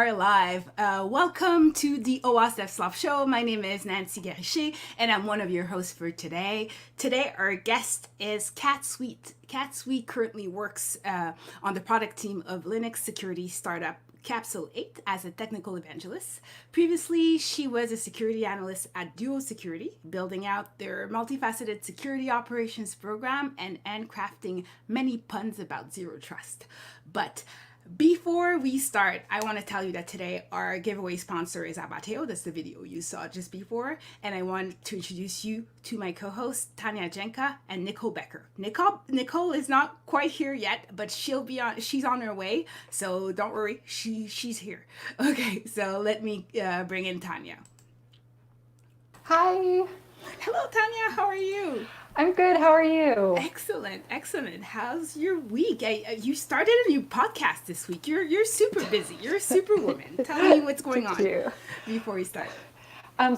are live. Welcome to the OWASP DevSlop show. My name is Nancy Gariche, and I'm one of your hosts for today. Today, our guest is Kat Sweet. Kat Sweet currently works on the product team of Linux security startup Capsulate as a technical evangelist. Previously, she was a security analyst at Duo Security, building out their multifaceted security operations program and crafting many puns about zero trust. But before we start, I want to tell you that today our giveaway sponsor is Abateo. That's the video you saw just before. And I want to introduce you to my co-hosts, Tanya, Janca, and Nicole Becher. Nicole is not quite here yet, but she's on her way. So don't worry, she's here. Okay, so let me bring in Tanya. Hi. Hello, Tanya. How are you? I'm good. How are you? Excellent. How's your week? You started a new podcast this week. You're super busy. You're a superwoman. Tell me what's going on before we start.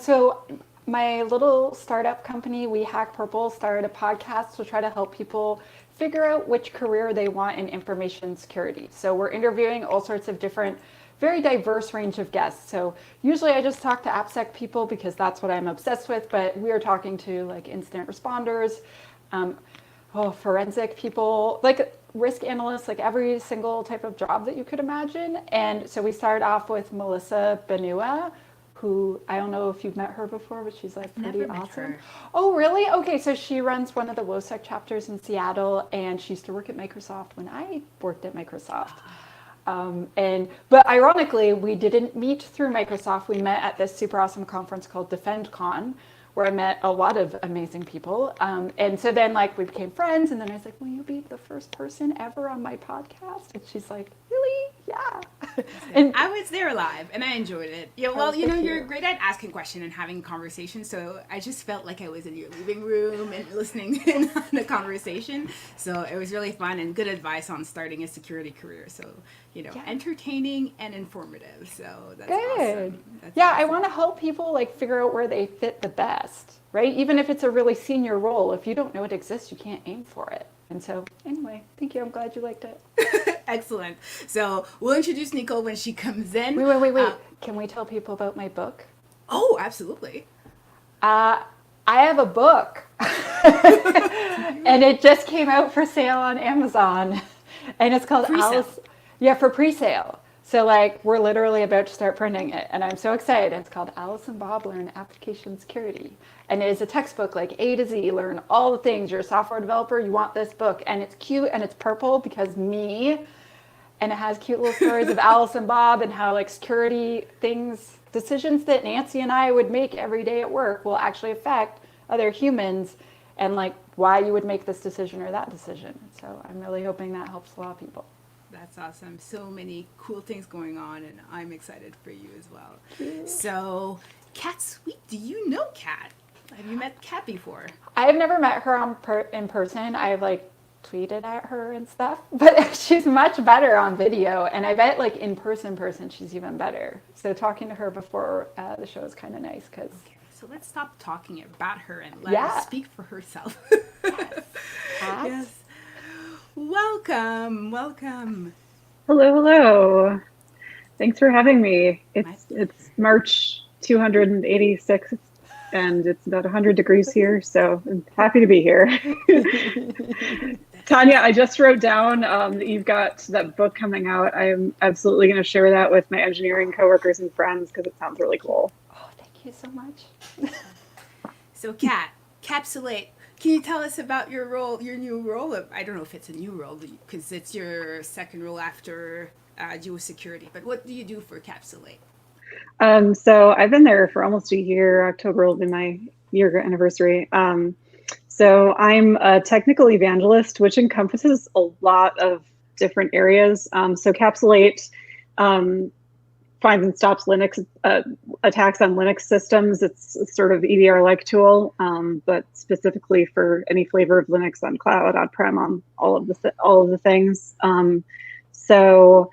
So my little startup company, We Hack Purple, started a podcast to try to help people figure out which career they want in information security. So we're interviewing all sorts of different, very diverse range of guests. So usually I just talk to AppSec people because that's what I'm obsessed with, but we are talking to like incident responders, forensic people, like risk analysts, like every single type of job that you could imagine. And so we started off with Melissa Benua, who I don't know if you've met her before, but she's like pretty awesome. Oh, really? Okay, so she runs one of the WOSEC chapters in Seattle, and she used to work at Microsoft when I worked at Microsoft. But ironically, we didn't meet through Microsoft. We met at this super awesome conference called DefendCon, where I met a lot of amazing people. And so then like we became friends, and then I was like, will you be the first person ever on my podcast? And she's like, really? Yeah. And I was there live and I enjoyed it. Yeah, well, you're great at asking questions and having conversation. So I just felt like I was in your living room and listening in on the conversation. So it was really fun and good advice on starting a security career. So, entertaining and informative. So that's good. Awesome. That's awesome. I want to help people like figure out where they fit the best, right? Even if it's a really senior role, if you don't know it exists, you can't aim for it. And so anyway, thank you. I'm glad you liked it. Excellent. So we'll introduce Nicole when she comes in. Wait. Can we tell people about my book? Oh, absolutely. I have a book and it just came out for sale on Amazon, and it's called Alice. Yeah, for pre-sale. So like we're literally about to start printing it, and I'm so excited. It's called Alice and Bob Learn Application Security. And it is a textbook like A to Z, learn all the things. You're a software developer, you want this book. And it's cute and it's purple because me, and it has cute little stories of Alice and Bob and how like security things, decisions that Nancy and I would make every day at work will actually affect other humans, and like why you would make this decision or that decision. So I'm really hoping that helps a lot of people. That's awesome. So many cool things going on, and I'm excited for you as well. So, Kat Sweet, do you know Kat? Have you met Kat before? I have never met her in person. I've like tweeted at her and stuff, but she's much better on video, and I bet like in person she's even better. So talking to her before the show is kind of nice because. Okay, so let's stop talking about her and let her speak for herself. Yes. Welcome. Hello. Thanks for having me. It's March 286, and it's about 100 degrees here, so I'm happy to be here. Tanya, I just wrote down that you've got that book coming out. I'm absolutely going to share that with my engineering coworkers and friends because it sounds really cool. Oh, thank you so much. So, Kat, Capsulate. Can you tell us about your new role? I don't know if it's a new role because it's your second role after Duo Security, but what do you do for Capsulate? So I've been there for almost a year. October will be my year anniversary. So I'm a technical evangelist, which encompasses a lot of different areas. So Capsulate finds and stops Linux attacks on Linux systems. It's a sort of EDR-like tool, but specifically for any flavor of Linux on cloud, on-prem, on all of the things. So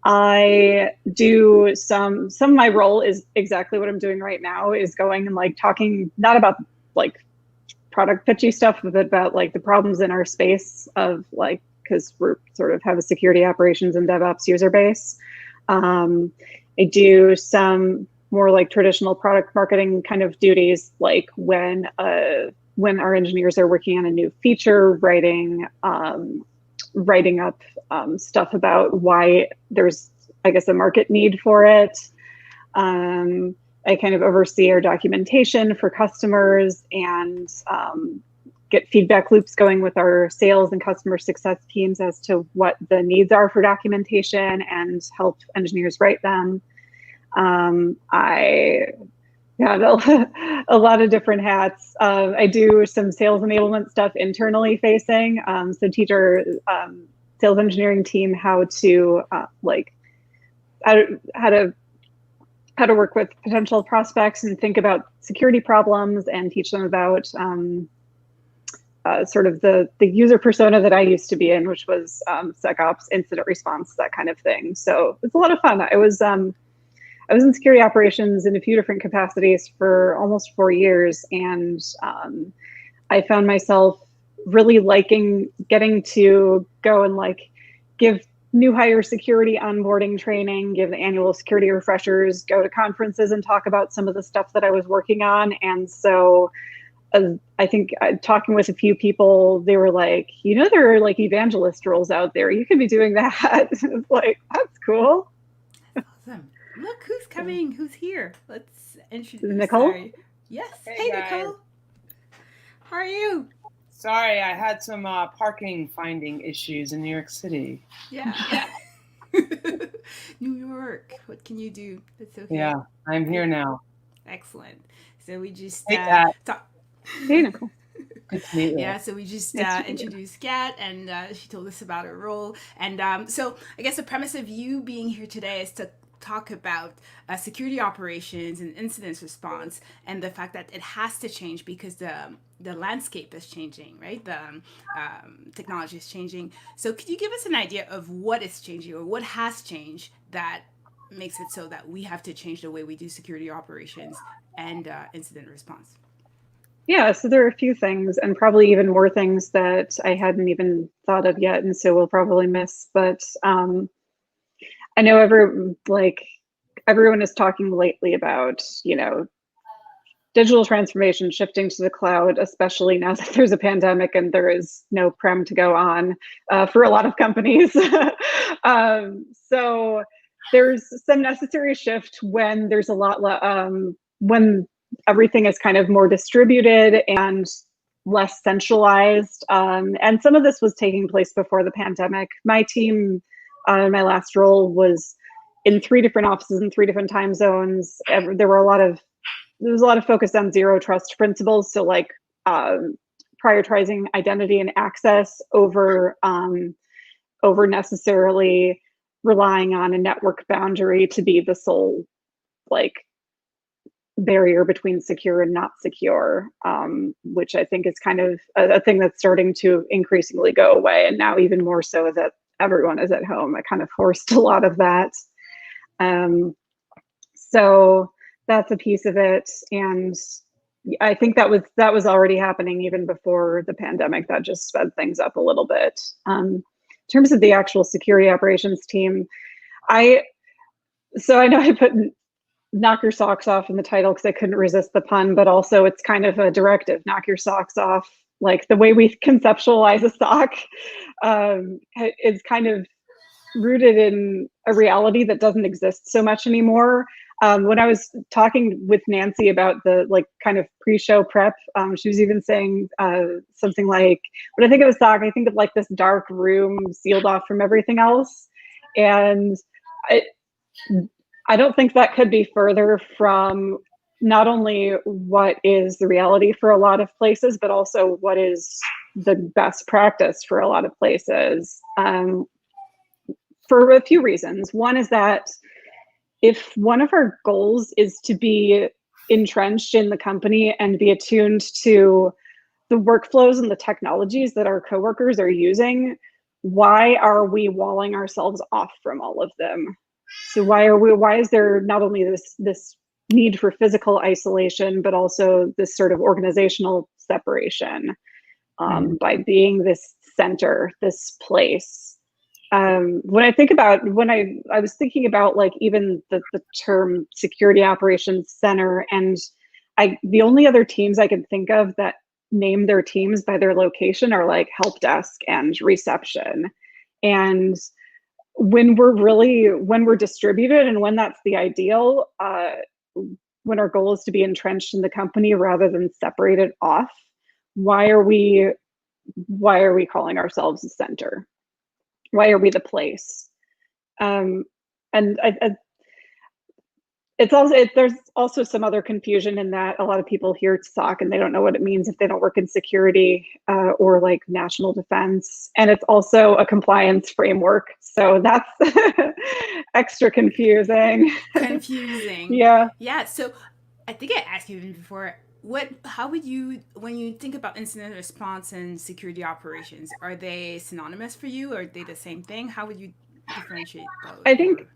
I do some of my role is exactly what I'm doing right now, is going and like talking not about like product pitchy stuff, but about like the problems in our space of like, because we're sort of have a security operations and DevOps user base. I do some more like traditional product marketing kind of duties, like when our engineers are working on a new feature, writing up stuff about why there's, I guess, a market need for it. I kind of oversee our documentation for customers and get feedback loops going with our sales and customer success teams as to what the needs are for documentation and help engineers write them. I have a lot of different hats. I do some sales enablement stuff internally facing, so teach our sales engineering team how to how to work with potential prospects and think about security problems, and teach them about sort of the user persona that I used to be in, which was SecOps, incident response, that kind of thing. So it's a lot of fun. I was in security operations in a few different capacities for almost 4 years, and I found myself really liking getting to go and give new hire security onboarding training, give the annual security refreshers, go to conferences and talk about some of the stuff that I was working on. And so I think talking with a few people, they were like, there are evangelist roles out there. You could be doing that. It's like, that's cool. That's awesome. Look who's coming, who's here. Let's introduce Nicole. Sorry. Yes. Hey Nicole. How are you? Sorry, I had some parking finding issues in New York City. Yeah. New York. What can you do? That's okay. Yeah, I'm here now. Excellent. So we just Hey, Nicole. Good to meet you. Yeah, so we just introduced Kat, and she told us about her role. And so I guess the premise of you being here today is to talk about security operations and incident response, and the fact that it has to change because the landscape is changing, right? The technology is changing. So could you give us an idea of what is changing, or what has changed that makes it so that we have to change the way we do security operations and incident response? Yeah, so there are a few things, and probably even more things that I hadn't even thought of yet, and so we'll probably miss. But I know everyone is talking lately about, digital transformation, shifting to the cloud, especially now that there's a pandemic and there is no prem to go on for a lot of companies. So there's some necessary shift when there's a lot, when everything is kind of more distributed and less centralized. And some of this was taking place before the pandemic. My team, my last role, was in 3 different offices in 3 different time zones. There was a lot of focus on zero trust principles. So prioritizing identity and access over necessarily relying on a network boundary to be the sole barrier between secure and not secure, which I think is kind of a thing that's starting to increasingly go away. And now even more so that everyone is at home, I kind of forced a lot of that. So that's a piece of it. And I think that was already happening even before the pandemic. That just sped things up a little bit. In terms of the actual security operations team, I know I put knock your socks off in the title because I couldn't resist the pun, but also it's kind of a directive, knock your socks off. Like the way we conceptualize a sock is kind of rooted in a reality that doesn't exist so much anymore. When I was talking with Nancy about the kind of pre-show prep, she was even saying something like, when I think of a sock, I think of this dark room sealed off from everything else. And I don't think that could be further from not only what is the reality for a lot of places, but also what is the best practice for a lot of places, for a few reasons. One is that if one of our goals is to be entrenched in the company and be attuned to the workflows and the technologies that our coworkers are using, why are we walling ourselves off from all of them? So why is there not only this need for physical isolation, but also this sort of organizational separation by being this center, this place? when I think about, I was thinking about like even the term security operations center, and the only other teams I can think of that name their teams by their location are like help desk and reception. And when we're distributed and when that's the ideal, when our goal is to be entrenched in the company rather than separated off, why are we calling ourselves a center? Why are we the place? And there's also some other confusion in that a lot of people hear SOC and they don't know what it means if they don't work in security or like national defense. And it's also a compliance framework. So that's extra confusing. Yeah. Yeah. So I think I asked you even before, how would you, when you think about incident response and security operations, are they synonymous for you? Or are they the same thing? How would you differentiate those? I think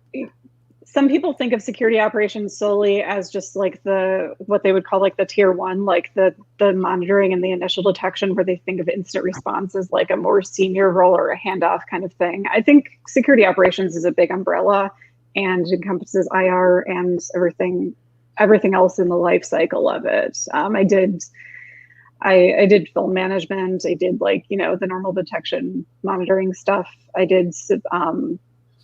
some people think of security operations solely as just like what they would call like the tier one, like the monitoring and the initial detection, where they think of incident response as like a more senior role or a handoff kind of thing. I think security operations is a big umbrella and encompasses IR and everything else in the life cycle of it. I did film management. I did like, the normal detection monitoring stuff. I did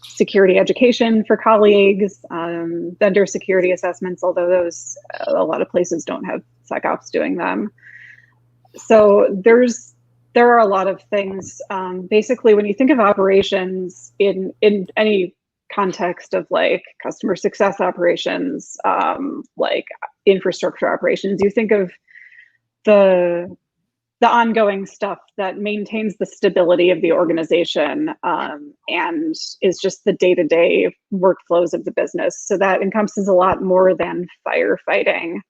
security education for colleagues, vendor security assessments, although those, a lot of places don't have SecOps doing them. So there are a lot of things. Basically, when you think of operations in any context of like customer success operations, like infrastructure operations, you think of the ongoing stuff that maintains the stability of the organization and is just the day-to-day workflows of the business. So that encompasses a lot more than firefighting,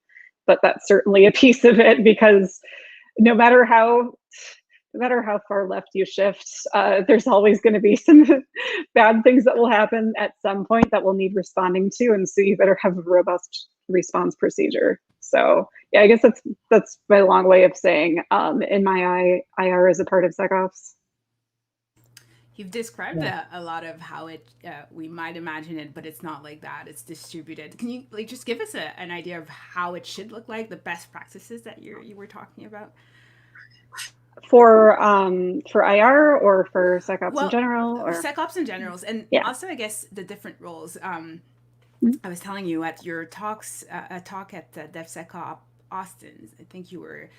but that's certainly a piece of it, because no matter how far left you shift, there's always going to be some bad things that will happen at some point that will need responding to, and so you better have a robust response procedure. So yeah, I guess that's my long way of saying, in my eye, IR is a part of SecOps. You've described a lot of how we might imagine it, but it's not like that. It's distributed. Can you just give us an idea of how it should look like, the best practices that you were talking about? For IR or for SecOps in general? Or SecOps in general, and also I guess the different roles. I was telling you at your talk at DevSecOps Austin, I think you were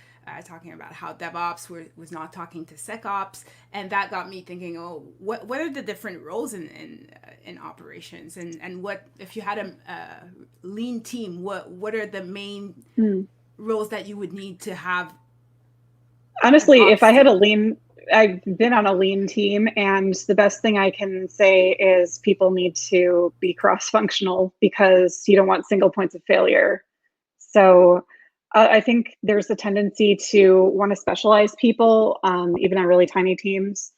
talking about how DevOps was not talking to SecOps, and that got me thinking, what are the different roles in operations, and what if you had a lean team, what are the main roles that you would need to have? Honestly, if I had I've been on a lean team, and the best thing I can say is people need to be cross-functional, because you don't want single points of failure. So I think there's a tendency to want to specialize people, even on really tiny teams.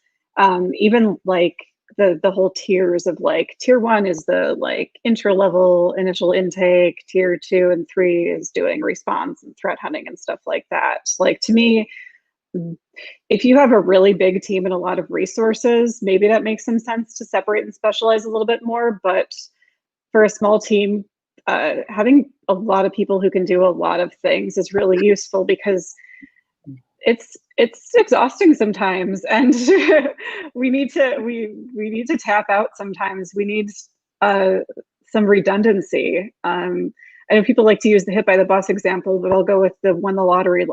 Even like the whole tiers of like tier one is the like intro level initial intake, tier 2 and 3 is doing response and threat hunting and stuff like that. Like, to me, if you have a really big team and a lot of resources, maybe that makes some sense to separate and specialize a little bit more. But for a small team, having a lot of people who can do a lot of things is really useful, because it's exhausting sometimes, and we need to tap out sometimes. We need some redundancy. I know people like to use the hit by the bus example, but I'll go with the won the lottery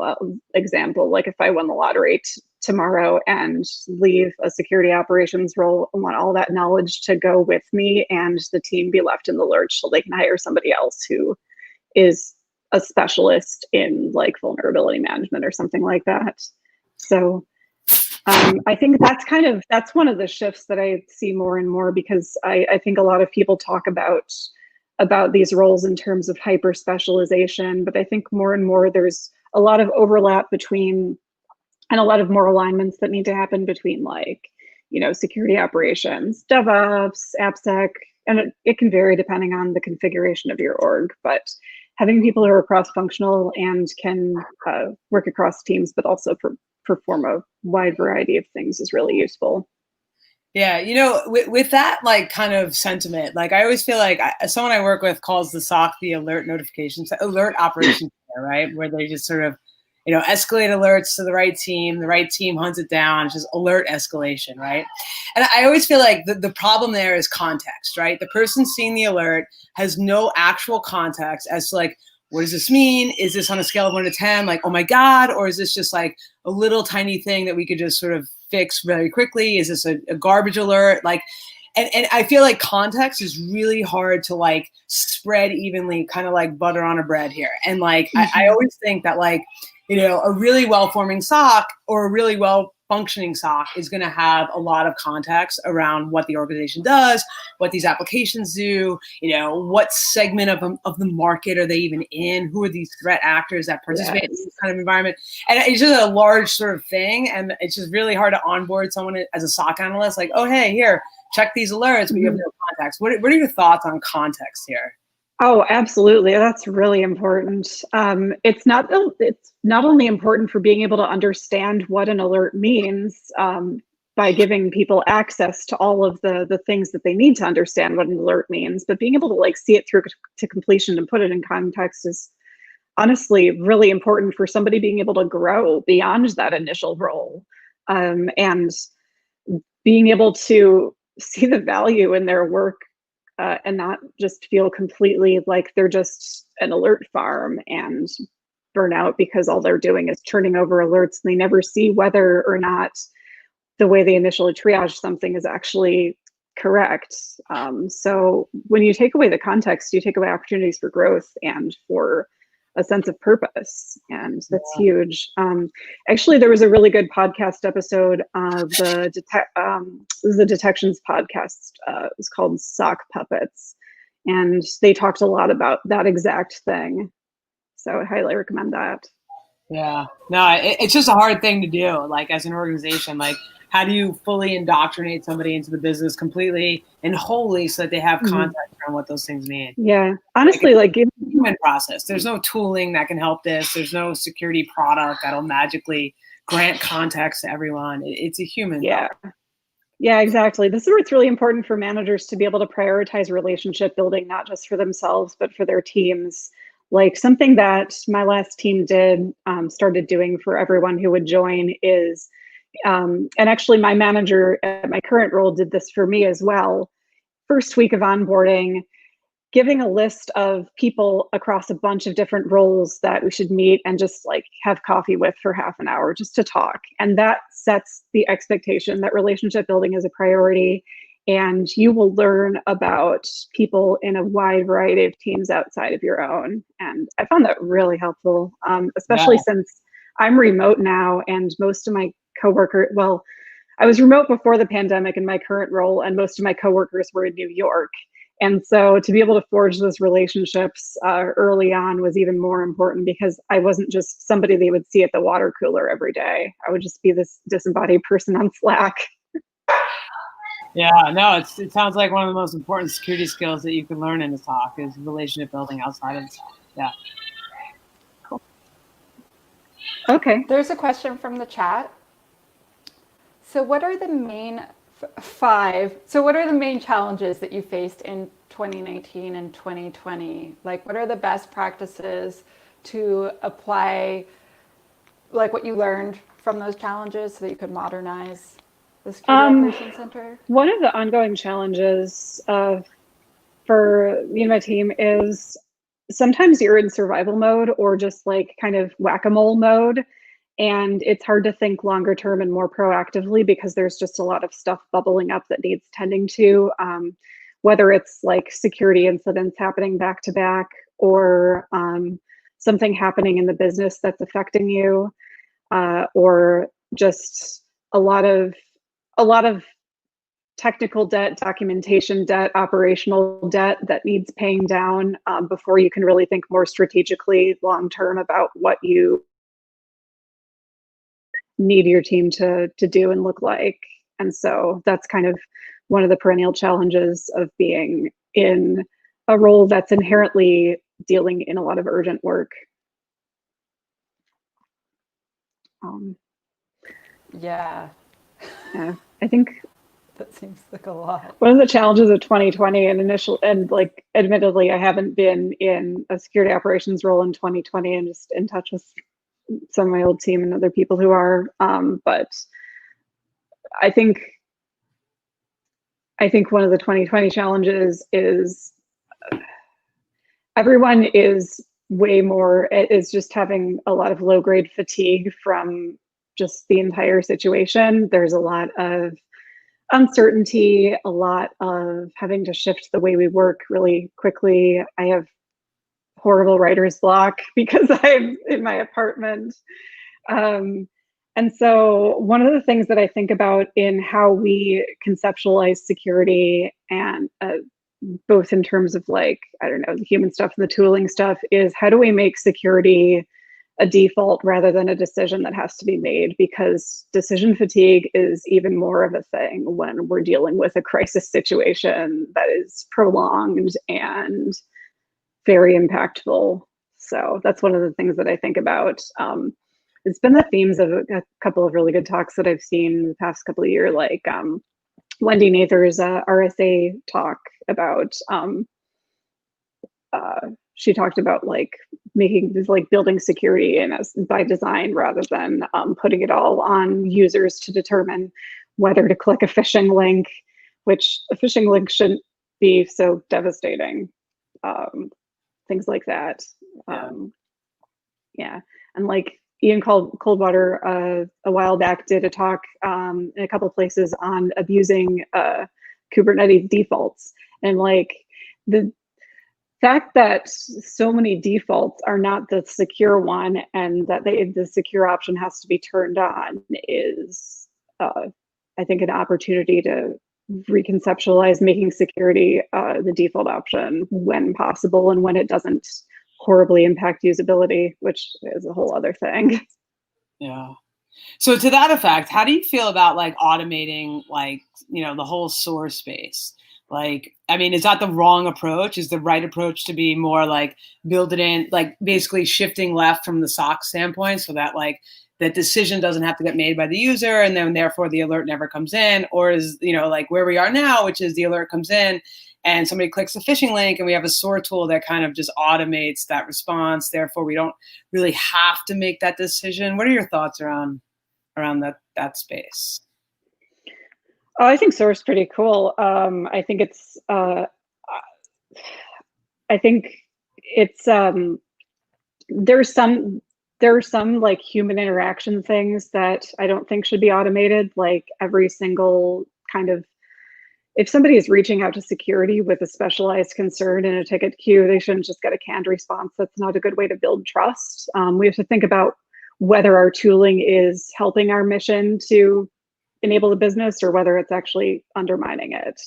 example. Like, if I won the lottery tomorrow and leave a security operations role, I want all that knowledge to go with me, and the team be left in the lurch so they can hire somebody else who is a specialist in like vulnerability management or something like that. So I think that's one of the shifts that I see more and more, because I think a lot of people talk about these roles in terms of hyper specialization, but I think more and more there's a lot of overlap between, and a lot of more alignments that need to happen between, like, security operations, DevOps, AppSec, and it can vary depending on the configuration of your org, but having people who are cross-functional and can work across teams, but also perform a wide variety of things is really useful. Yeah, with that like kind of sentiment, like I always feel like someone I work with calls the SOC the alert notifications, alert operations, right? Where they just sort of, escalate alerts to the right team hunts it down, it's just alert escalation, right? And I always feel like the problem there is context, right? The person seeing the alert has no actual context as to like, what does this mean? Is this on a scale of 1 to 10? Like, oh my God, or is this just like a little tiny thing that we could just sort of fix very quickly? Is this a garbage alert? Like, and I feel like context is really hard to like spread evenly, kind of like butter on a bread here. And like, I always think that like, a really well-forming SOC or a really well-functioning SOC is going to have a lot of context around what the organization does, what these applications do, what segment of the market are they even in, who are these threat actors that participate in this kind of environment. And it's just a large sort of thing. And it's just really hard to onboard someone as a SOC analyst, like, oh, hey, here, check these alerts, but you have no context. What are your thoughts on context here? Oh, absolutely. That's really important. It's not only important for being able to understand what an alert means by giving people access to all of the things that they need to understand what an alert means, but being able to like see it through to completion and put it in context is honestly really important for somebody being able to grow beyond that initial role and being able to see the value in their work and not just feel completely like they're just an alert farm and burn out because all they're doing is turning over alerts and they never see whether or not the way they initially triage something is actually correct. So when you take away the context, you take away opportunities for growth and for a sense of purpose, and that's huge. Actually, there was a really good podcast episode of the detections podcast. It was called Sock Puppets, and they talked a lot about that exact thing. So I highly recommend that. Yeah, no, it's just a hard thing to do. Like as an organization, like how do you fully indoctrinate somebody into the business completely and wholly so that they have context on what those things mean? Yeah, honestly, like human process. There's no tooling that can help this. There's no security product that'll magically grant context to everyone. It's a human. Yeah. Yeah, exactly. This is where it's really important for managers to be able to prioritize relationship building, not just for themselves, but for their teams. Like something that my last team started doing for everyone who would join is, and actually my manager at my current role did this for me as well. First week of onboarding, giving a list of people across a bunch of different roles that we should meet and just like have coffee with for half an hour just to talk. And that sets the expectation that relationship building is a priority. And you will learn about people in a wide variety of teams outside of your own. And I found that really helpful, especially since I'm remote now and most of my coworkers, well, I was remote before the pandemic in my current role, and most of my coworkers were in New York. And so to be able to forge those relationships early on was even more important because I wasn't just somebody they would see at the water cooler every day. I would just be this disembodied person on Slack. Yeah, no, it sounds like one of the most important security skills that you can learn in a SOC is relationship building outside of the SOC. Yeah. Cool. Okay. There's a question from the chat. So what are the main what are the main challenges that you faced in 2019 and 2020? Like, what are the best practices to apply, like what you learned from those challenges so that you could modernize the Security Operations Center? One of the ongoing challenges for me and my team is sometimes you're in survival mode or just like kind of whack-a-mole mode. And it's hard to think longer term and more proactively because there's just a lot of stuff bubbling up that needs tending to, whether it's like security incidents happening back to back or something happening in the business that's affecting you, or just a lot of technical debt, documentation debt, operational debt that needs paying down before you can really think more strategically long term about what you need your team to do and look like. And so that's kind of one of the perennial challenges of being in a role that's inherently dealing in a lot of urgent work. Yeah. Yeah, I think That seems like a lot. One of the challenges of 2020 and like admittedly, I haven't been in a security operations role in 2020 and just in touch with some of my old team and other people who are. But I think one of the 2020 challenges is everyone is just having a lot of low grade fatigue from just the entire situation. There's a lot of uncertainty, a lot of having to shift the way we work really quickly. I have horrible writer's block because I'm in my apartment. And so one of the things that I think about in how we conceptualize security and both in terms of like, I don't know, the human stuff and the tooling stuff is how do we make security a default rather than a decision that has to be made, because decision fatigue is even more of a thing when we're dealing with a crisis situation that is prolonged and very impactful. So that's one of the things that I think about. It's been the themes of a couple of really good talks that I've seen in the past couple of years, like Wendy Nather's RSA talk about, she talked about like making this like building security and as by design rather than putting it all on users to determine whether to click a phishing link, which a phishing link shouldn't be so devastating. Things like that. Yeah, and like Ian Coldwater a while back did a talk in a couple of places on abusing Kubernetes defaults, and like the fact that so many defaults are not the secure one and that the secure option has to be turned on is, I think, an opportunity to reconceptualize making security the default option when possible and when it doesn't horribly impact usability, which is a whole other thing. Yeah. So to that effect, how do you feel about like automating like, you know, the whole source space? Like, I mean, is that the wrong approach? Is the right approach to be more like build it in, like basically shifting left from the SOC standpoint so that like that decision doesn't have to get made by the user and then therefore the alert never comes in? Or is, you know, like where we are now, which is the alert comes in and somebody clicks a phishing link and we have a SOAR tool that kind of just automates that response. Therefore, we don't really have to make that decision. What are your thoughts around that space? Oh, I think SOAR is pretty cool. I think it's there's some like human interaction things that I don't think should be automated. Like every single kind of, if somebody is reaching out to security with a specialized concern in a ticket queue, they shouldn't just get a canned response. That's not a good way to build trust. We have to think about whether our tooling is helping our mission to enable the business or whether it's actually undermining it.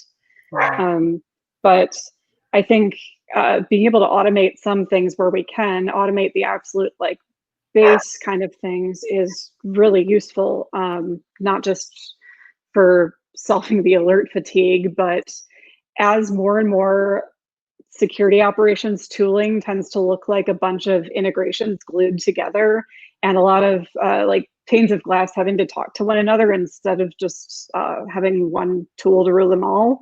But I think being able to automate some things where we can automate the absolute like base kind of things is really useful, not just for solving the alert fatigue, but as more and more security operations tooling tends to look like a bunch of integrations glued together and a lot of like panes of glass having to talk to one another instead of just having one tool to rule them all.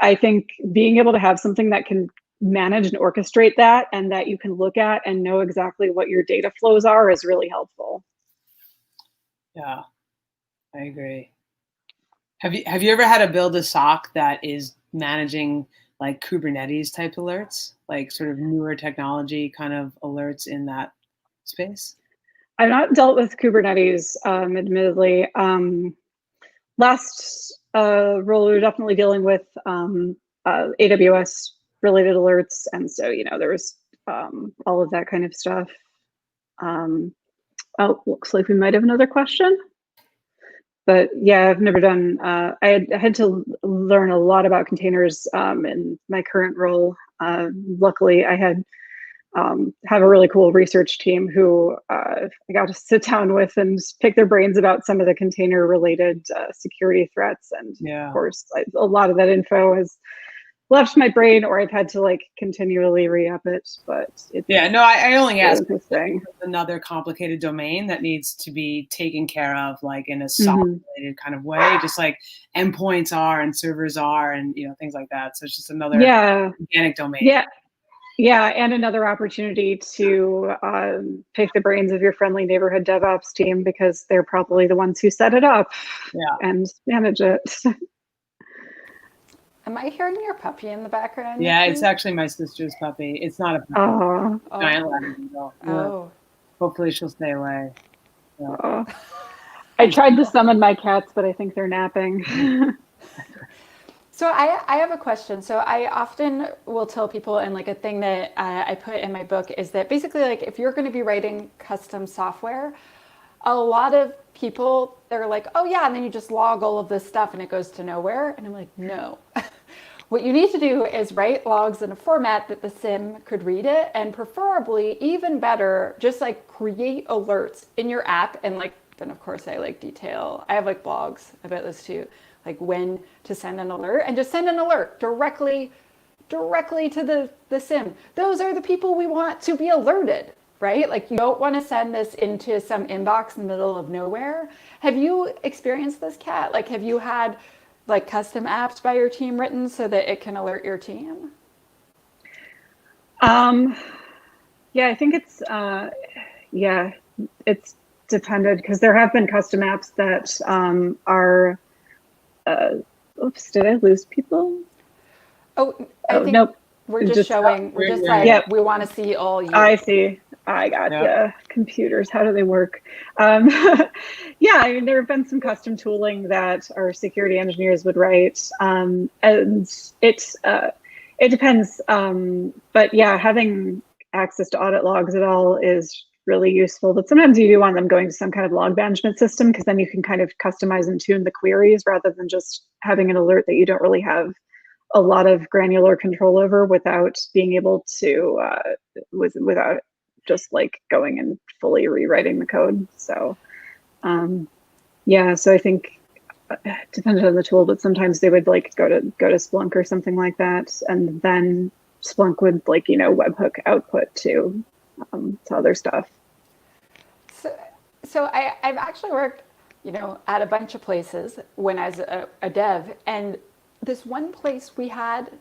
I think being able to have something that can manage and orchestrate that and that you can look at and know exactly what your data flows are is really helpful. Yeah, I agree. Have you ever had to build a SOC that is managing like Kubernetes type alerts, like sort of newer technology kind of alerts in that space? I've not dealt with Kubernetes, admittedly. Last role, we were definitely dealing with AWS related alerts. And so, you know, there was all of that kind of stuff. Oh, looks like we might have another question. But yeah, I've never done, I had to learn a lot about containers in my current role. Luckily, I had have a really cool research team who I got to sit down with and pick their brains about some of the container related security threats. And of course, a lot of that info left my brain, or I've had to like continually re-up it. But it's I only ask interesting. another complicated domain that needs to be taken care of, like in a SOC-related kind of way, just like endpoints are and servers are, and things like that. So it's just another organic domain. Yeah, and another opportunity to pick the brains of your friendly neighborhood DevOps team, because they're probably the ones who set it up and manage it. Am I hearing your puppy in the background? Yeah, Nikki? it's actually my sister's puppy. It's not a puppy. Giant Labradoodle. Oh. Hopefully she'll stay away. Yeah. I tried to summon my cats, but I think they're napping. So I have a question. So I often will tell people, and like a thing that I put in my book is that basically, like, if you're going to be writing custom software, a lot of people, they're like, oh yeah, and then you just log all of this stuff and it goes to nowhere. And I'm like, no. What you need to do is write logs in a format that the SIM could read it, and preferably, even better, just like create alerts in your app. And like, then of course I like detail, I have like blogs about this too, like when to send an alert, and just send an alert directly to the SIM. Those are the people we want to be alerted, right? Like, you don't want to send this into some inbox in the middle of nowhere. Have you experienced this, Kat? Like, have you had like custom apps by your team written so that it can alert your team? Yeah, I think it's it's depended, because there have been custom apps that are oops, did I lose people? I think nope. We're just showing, we're just like, we want to see all you. I see. I gotcha. Computers, how do they work? Yeah, I mean, there have been some custom tooling that our security engineers would write, and it depends. But yeah, having access to audit logs at all is really useful. But sometimes you do want them going to some kind of log management system, because then you can kind of customize and tune the queries rather than just having an alert that you don't really have a lot of granular control over, without being able to without just like going and fully rewriting the code. So so I think depended on the tool, but sometimes they would like go to Splunk or something like that, and then Splunk would like webhook output to other stuff. So I've actually worked at a bunch of places when I was a dev, and this one place we had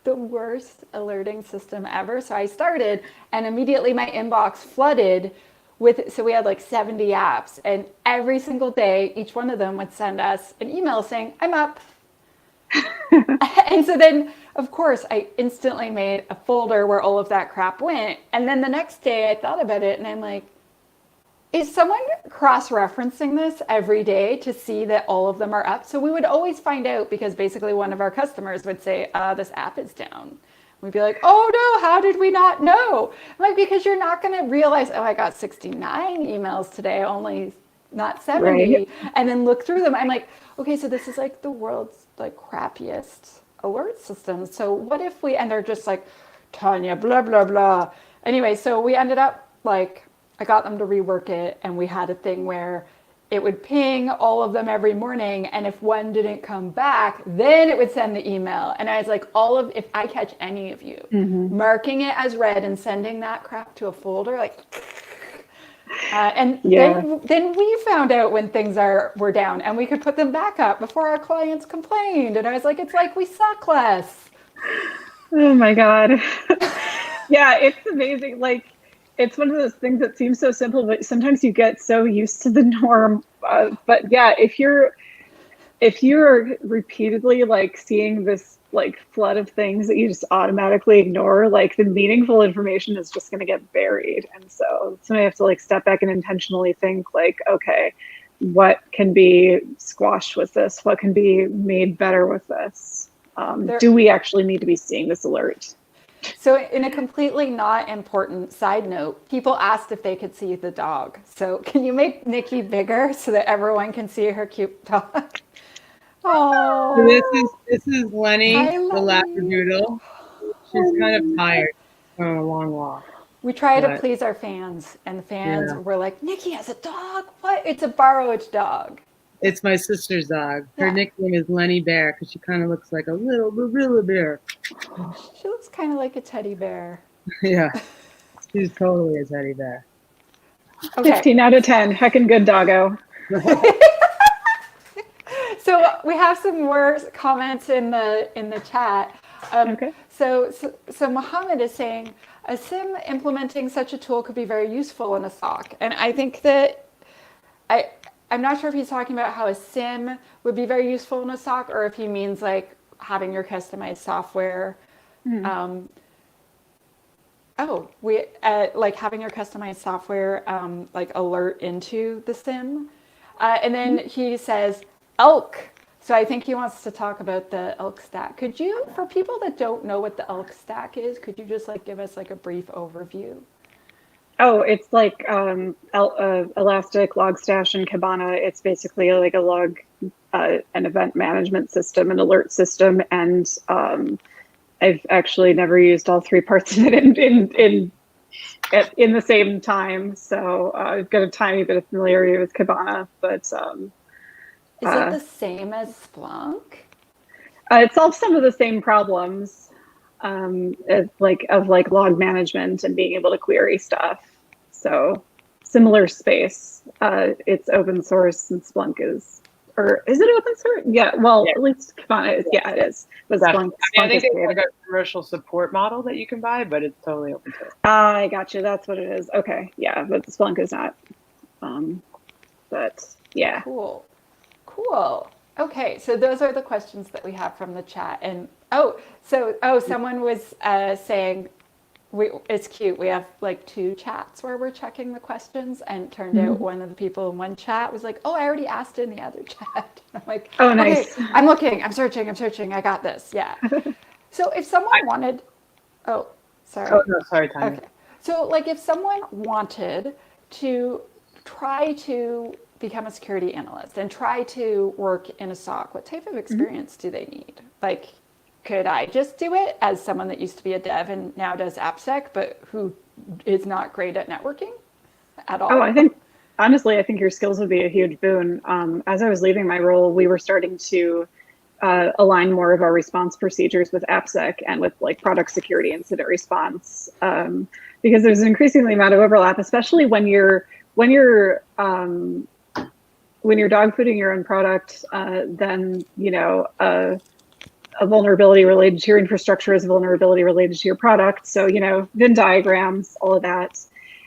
the worst alerting system ever. So I started, and immediately my inbox flooded with, so we had like 70 apps, and every single day, each one of them would send us an email saying, I'm up. And so then, of course, I instantly made a folder where all of that crap went. And then the next day I thought about it, and I'm like, is someone cross-referencing this every day to see that all of them are up? So we would always find out, because basically one of our customers would say, this app is down. We'd be like, oh no, how did we not know? I'm like, because you're not going to realize, oh, I got 69 emails today, only not 70. Right. And then look through them. I'm like, okay, so this is like the world's like crappiest alert system. So what if we, and they're just like, Tanya, blah, blah, blah. Anyway, so we ended up like, I got them to rework it, and we had a thing where it would ping all of them every morning, and if one didn't come back, then it would send the email. And I was like, if I catch any of you marking it as read and sending that crap to a folder, like, then we found out when things were down, and we could put them back up before our clients complained. And I was like, it's like we suck less. Oh my God. Yeah, it's amazing. Like, it's one of those things that seems so simple, but sometimes you get so used to the norm. But yeah, if you're repeatedly like seeing this like flood of things that you just automatically ignore, like the meaningful information is just going to get buried. And so somebody have to like step back and intentionally think like, okay, what can be squashed with this? What can be made better with this? Do we actually need to be seeing this alert? So in a completely not important side note, people asked if they could see the dog. So can you make Nikki bigger so that everyone can see her cute dog? Oh, this is Lenny the Labradoodle. She's kind of tired from a long walk. We try to please our fans, and the fans were like, Nikki has a dog? What? It's a borrowed dog. It's my sister's dog. Her Yeah. nickname is Lenny Bear because she kind of looks like a little gorilla bear. She looks kind of like a teddy bear. Yeah, she's totally a teddy bear. Okay. 15 out of 10. Heckin' good doggo. So we have some more comments in the chat. Okay. So Mohammed is saying a SIM implementing such a tool could be very useful in a SOC, and I think that I'm not sure if he's talking about how a SIM would be very useful in a SOC, or if he means like having your customized software. Like having your customized software like alert into the SIM, and then he says ELK. So I think he wants to talk about the ELK stack. Could you, for people that don't know what the ELK stack is, could you just like give us like a brief overview? Oh, it's like Elastic, Logstash, and Kibana. It's basically like a log, an event management system, an alert system, and I've actually never used all three parts of it in the same time. So I've got a tiny bit of familiarity with Kibana, but is it the same as Splunk? It solves some of the same problems, of log management and being able to query stuff. So similar space. It's open source, and Splunk is, or is it open source? Yeah. Well, yeah. At least Kibana is. Yeah, it is. But Splunk I think it's like a commercial support model that you can buy, but it's totally open source. I got you. That's what it is. Okay. Yeah, but Splunk is not. But yeah. Cool. Okay, so those are the questions that we have from the chat. And someone was saying, it's cute. We have like 2 chats where we're checking the questions, and it turned out one of the people in one chat was like, "Oh, I already asked in the other chat." I'm like, "Oh, nice. Okay, I'm looking. I'm searching. I got this." Yeah. So if someone wanted, sorry. Oh no, sorry, Tanya. Okay. So like if someone wanted to try to become a security analyst and try to work in a SOC, what type of experience do they need? Like, could I just do it as someone that used to be a dev and now does AppSec, but who is not great at networking at all? Oh, I think your skills would be a huge boon. As I was leaving my role, we were starting to align more of our response procedures with AppSec and with like product security incident response, because there's an increasingly amount of overlap, especially when you're dog fooding your own product, then a vulnerability related to your infrastructure is a vulnerability related to your product. So, Venn diagrams, all of that.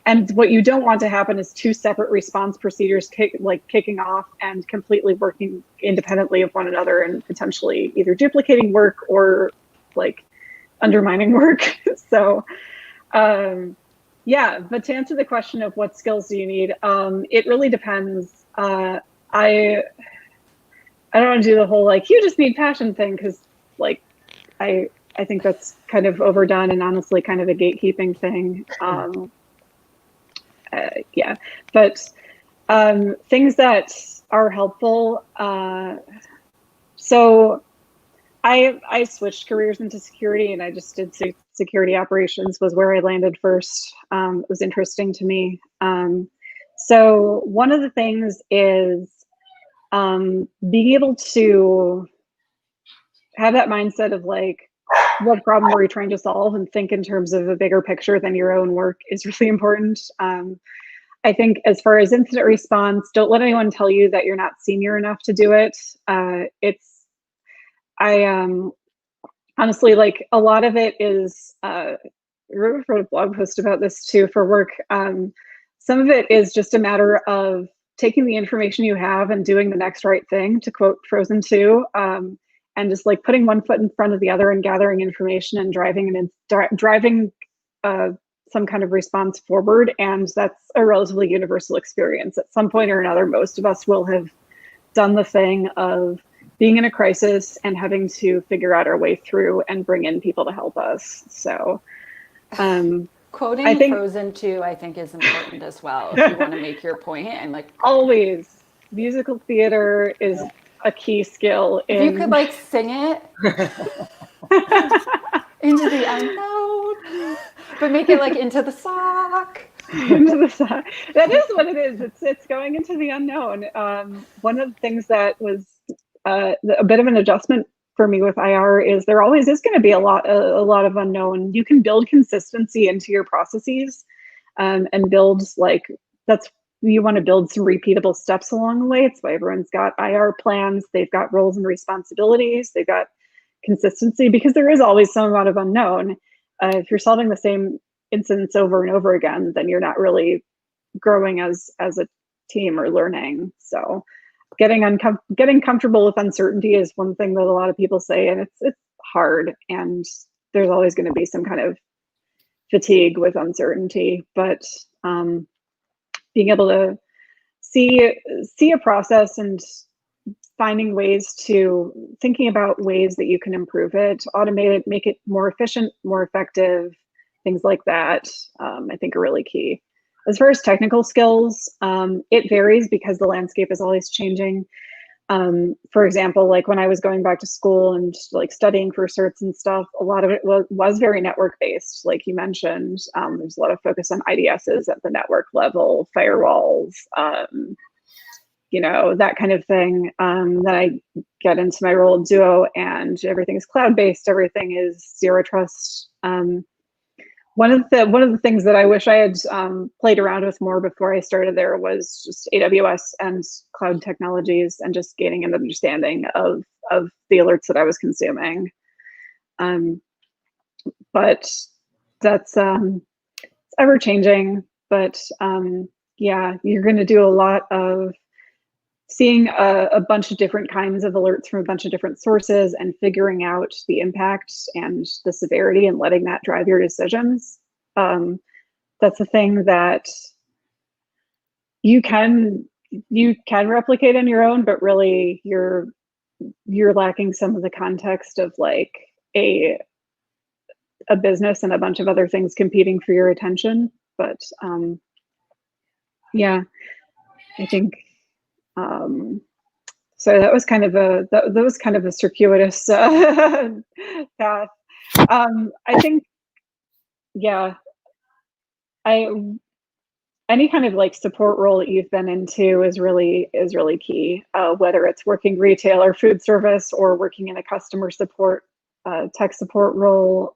And what you don't want to happen is 2 separate response procedures kicking off and completely working independently of one another and potentially either duplicating work or like undermining work. So, yeah, but to answer the question of what skills do you need, it really depends. I don't want to do the whole like you just need passion thing, because like I think that's kind of overdone and honestly kind of a gatekeeping thing. Yeah, but things that are helpful. So I switched careers into security, and I just did security operations was where I landed first. It was interesting to me. So one of the things is being able to have that mindset of like, what problem are you trying to solve, and think in terms of a bigger picture than your own work is really important. I think as far as incident response, don't let anyone tell you that you're not senior enough to do it. Honestly, like a lot of it is, I wrote a blog post about this too for work. Some of it is just a matter of taking the information you have and doing the next right thing, to quote Frozen 2, and just like putting one foot in front of the other and gathering information and driving some kind of response forward. And that's a relatively universal experience. At some point or another, most of us will have done the thing of being in a crisis and having to figure out our way through and bring in people to help us. So quoting Frozen 2, I think, is important as well if you want to make your point. And like always, musical theater is a key skill. If you could like sing it into the unknown, but make it like into the sock. into the SOC. That is what it is. It's going into the unknown. One of the things that was a bit of an adjustment for me with IR is there always is going to be a lot of unknown. You can build consistency into your processes, and build you want to build some repeatable steps along the way. It's why everyone's got IR plans. They've got roles and responsibilities. They've got consistency, because there is always some amount of unknown. If you're solving the same incidents over and over again, then you're not really growing as a team or learning. So getting comfortable with uncertainty is one thing that a lot of people say, and it's hard, and there's always going to be some kind of fatigue with uncertainty, but being able to see a process and thinking about ways that you can improve it, automate it, make it more efficient, more effective, things like that, I think are really key. As far as technical skills, it varies because the landscape is always changing. For example, like when I was going back to school and like studying for certs and stuff, a lot of it was very network based, like you mentioned. There's a lot of focus on IDSs at the network level, firewalls, that kind of thing. Then I get into my role at Duo, and everything is cloud-based. Everything is zero trust. One of the things that I wish I had played around with more before I started there was just AWS and cloud technologies, and just gaining an understanding of the alerts that I was consuming. But that's ever changing. But yeah, you're going to do a lot of seeing a bunch of different kinds of alerts from a bunch of different sources, and figuring out the impact and the severity, and letting that drive your decisions. That's a thing that you can replicate on your own, but really you're lacking some of the context of like a business and a bunch of other things competing for your attention. But yeah, I think so that was kind of a circuitous path. I think, yeah, any kind of like support role that you've been into is really key. Whether it's working retail or food service, or working in a customer support, tech support role,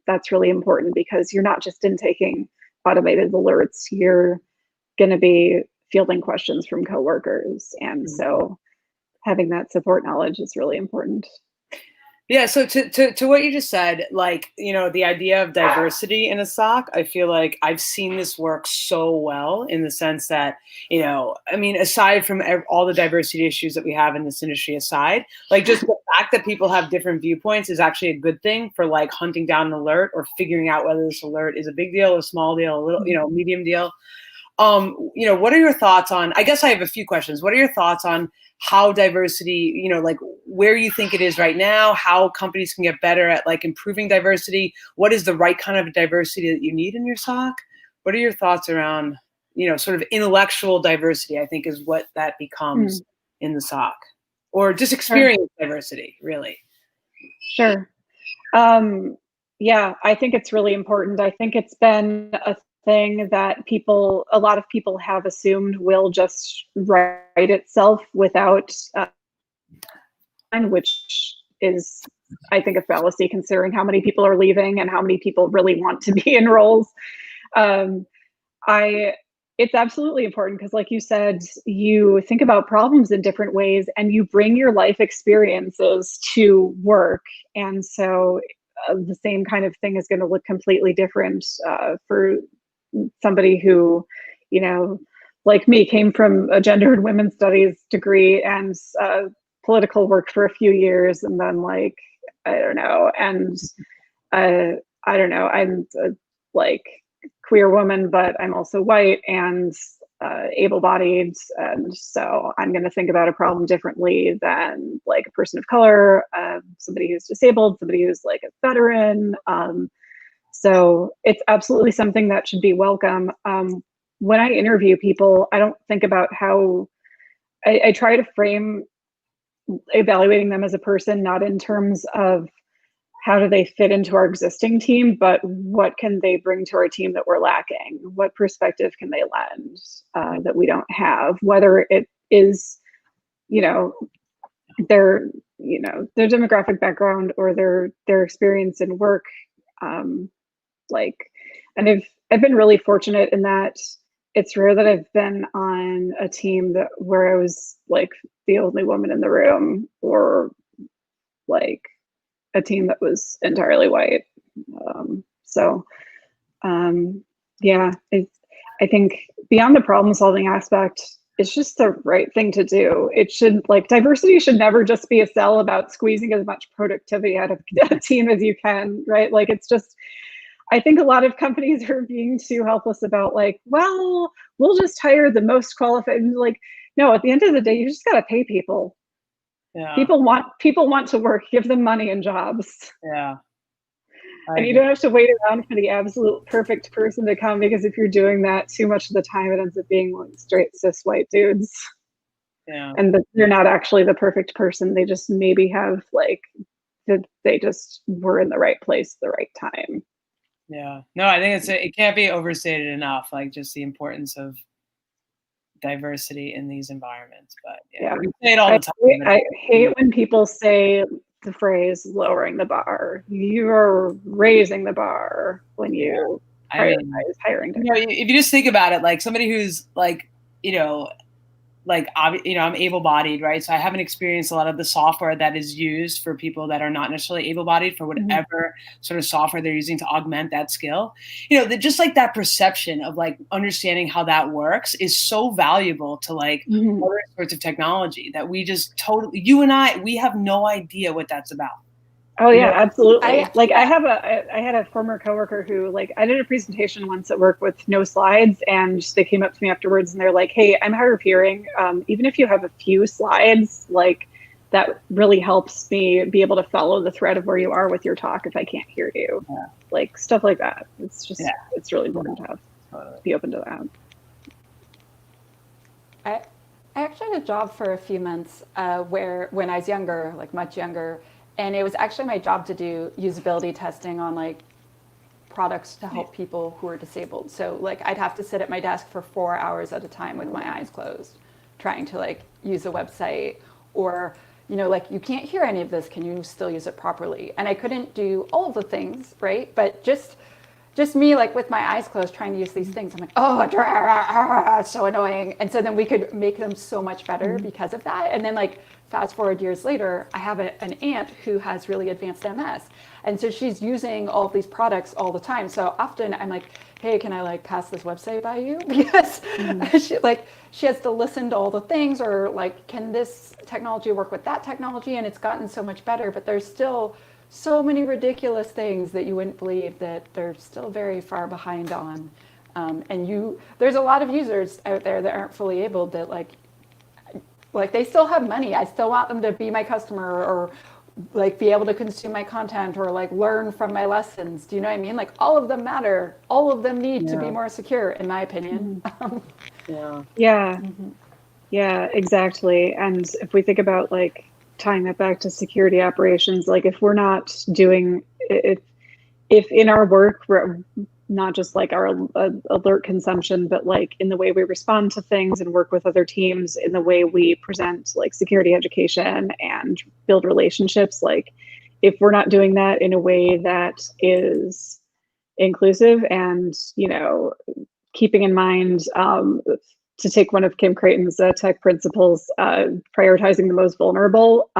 that's really important, because you're not just intaking automated alerts. You're going to be fielding questions from coworkers, and so having that support knowledge is really important. Yeah, so to what you just said, like, the idea of diversity in a SOC, I feel like I've seen this work so well, in the sense that, aside from all the diversity issues that we have in this industry aside, like just the fact that people have different viewpoints is actually a good thing for like hunting down an alert, or figuring out whether this alert is a big deal, a small deal, a little, medium deal. What are your thoughts on, I guess I have a few questions. What are your thoughts on how diversity, like where you think it is right now, how companies can get better at like improving diversity? What is the right kind of diversity that you need in your SOC? What are your thoughts around, sort of intellectual diversity, I think is what that becomes in the SOC, or just experience diversity, really? Sure. Yeah, I think it's really important. I think it's been a thing that a lot of people have assumed will just write itself without, which is, I think, a fallacy, considering how many people are leaving and how many people really want to be in roles. It's absolutely important, because like you said, you think about problems in different ways, and you bring your life experiences to work. And so the same kind of thing is going to look completely different for somebody who, like me, came from a gender and women's studies degree and political work for a few years, and then I'm a like queer woman, but I'm also white and able-bodied, and so I'm going to think about a problem differently than like a person of color, somebody who's disabled, somebody who's like a veteran. So it's absolutely something that should be welcome. When I interview people, I don't think about how I try to frame evaluating them as a person, not in terms of how do they fit into our existing team, but what can they bring to our team that we're lacking? What perspective can they lend that we don't have? Whether it is, their demographic background or their experience in work, and I've been really fortunate in that it's rare that I've been on a team where I was like the only woman in the room, or like a team that was entirely white. I think beyond the problem solving aspect, it's just the right thing to do. It should, diversity should never just be a sell about squeezing as much productivity out of a team as you can, right? I think a lot of companies are being too helpless about we'll just hire the most qualified. No, at the end of the day, you just got to pay people. Yeah. People want to work. Give them money and jobs. Yeah. And you don't have to wait around for the absolute perfect person to come, because if you're doing that too much of the time, it ends up being straight cis white dudes. Yeah. And they're not actually the perfect person. They just maybe have they just were in the right place at the right time. Yeah. No, I think it can't be overstated enough, just the importance of diversity in these environments. But we say it all the time. I hate when people say the phrase lowering the bar. You're raising the bar when you prioritize hiring. If you just think about it, somebody who's I'm able-bodied, right? So I haven't experienced a lot of the software that is used for people that are not necessarily able-bodied for whatever sort of software they're using to augment that skill. Just that perception of understanding how that works is so valuable to other sorts of technology that we just totally, you and I, we have no idea what that's about. Oh yeah, absolutely. I had a former coworker who I did a presentation once at work with no slides, and they came up to me afterwards and they're like, "Hey, I'm hard of hearing. Even if you have a few slides, that really helps me be able to follow the thread of where you are with your talk if I can't hear you." Yeah. Stuff like that. It's just it's really important to be open to that. I actually had a job for a few months when I was younger, much younger. And it was actually my job to do usability testing on products to help people who are disabled. So I'd have to sit at my desk for 4 hours at a time with my eyes closed, trying to use a website, or you can't hear any of this. Can you still use it properly? And I couldn't do all of the things, right? But just me with my eyes closed trying to use these things. I'm it's so annoying. And so then we could make them so much better because of that. And then fast forward years later, I have an aunt who has really advanced MS. And so she's using all of these products all the time. So often I'm like, hey, can I pass this website by you? Because she has to listen to all the things, or can this technology work with that technology? And it's gotten so much better, but there's still so many ridiculous things that you wouldn't believe that they're still very far behind on. There's a lot of users out there that aren't fully able that they still have money. I still want them to be my customer, or be able to consume my content, or learn from my lessons. Do you know what I mean? All of them matter. All of them need to be more secure, in my opinion. Yeah, exactly. And if we think about tying that back to security operations, if we're not doing it, if in our work we're not just our alert consumption, but in the way we respond to things and work with other teams, in the way we present security education and build relationships, if we're not doing that in a way that is inclusive and keeping in mind, to take one of Kim Creighton's tech principles, prioritizing the most vulnerable,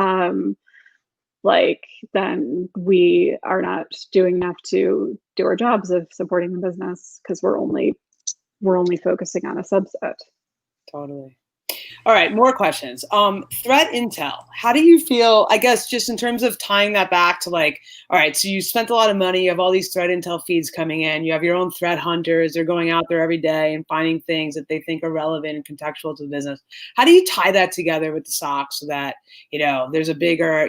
then we are not doing enough to do our jobs of supporting the business, because we're only focusing on a subset. Totally. All right, more questions. Threat intel. How do you feel, I guess, just in terms of tying that back to all right, so you spent a lot of money, you have all these threat intel feeds coming in, you have your own threat hunters, they're going out there every day and finding things that they think are relevant and contextual to the business. How do you tie that together with the SOC so that, there's a bigger,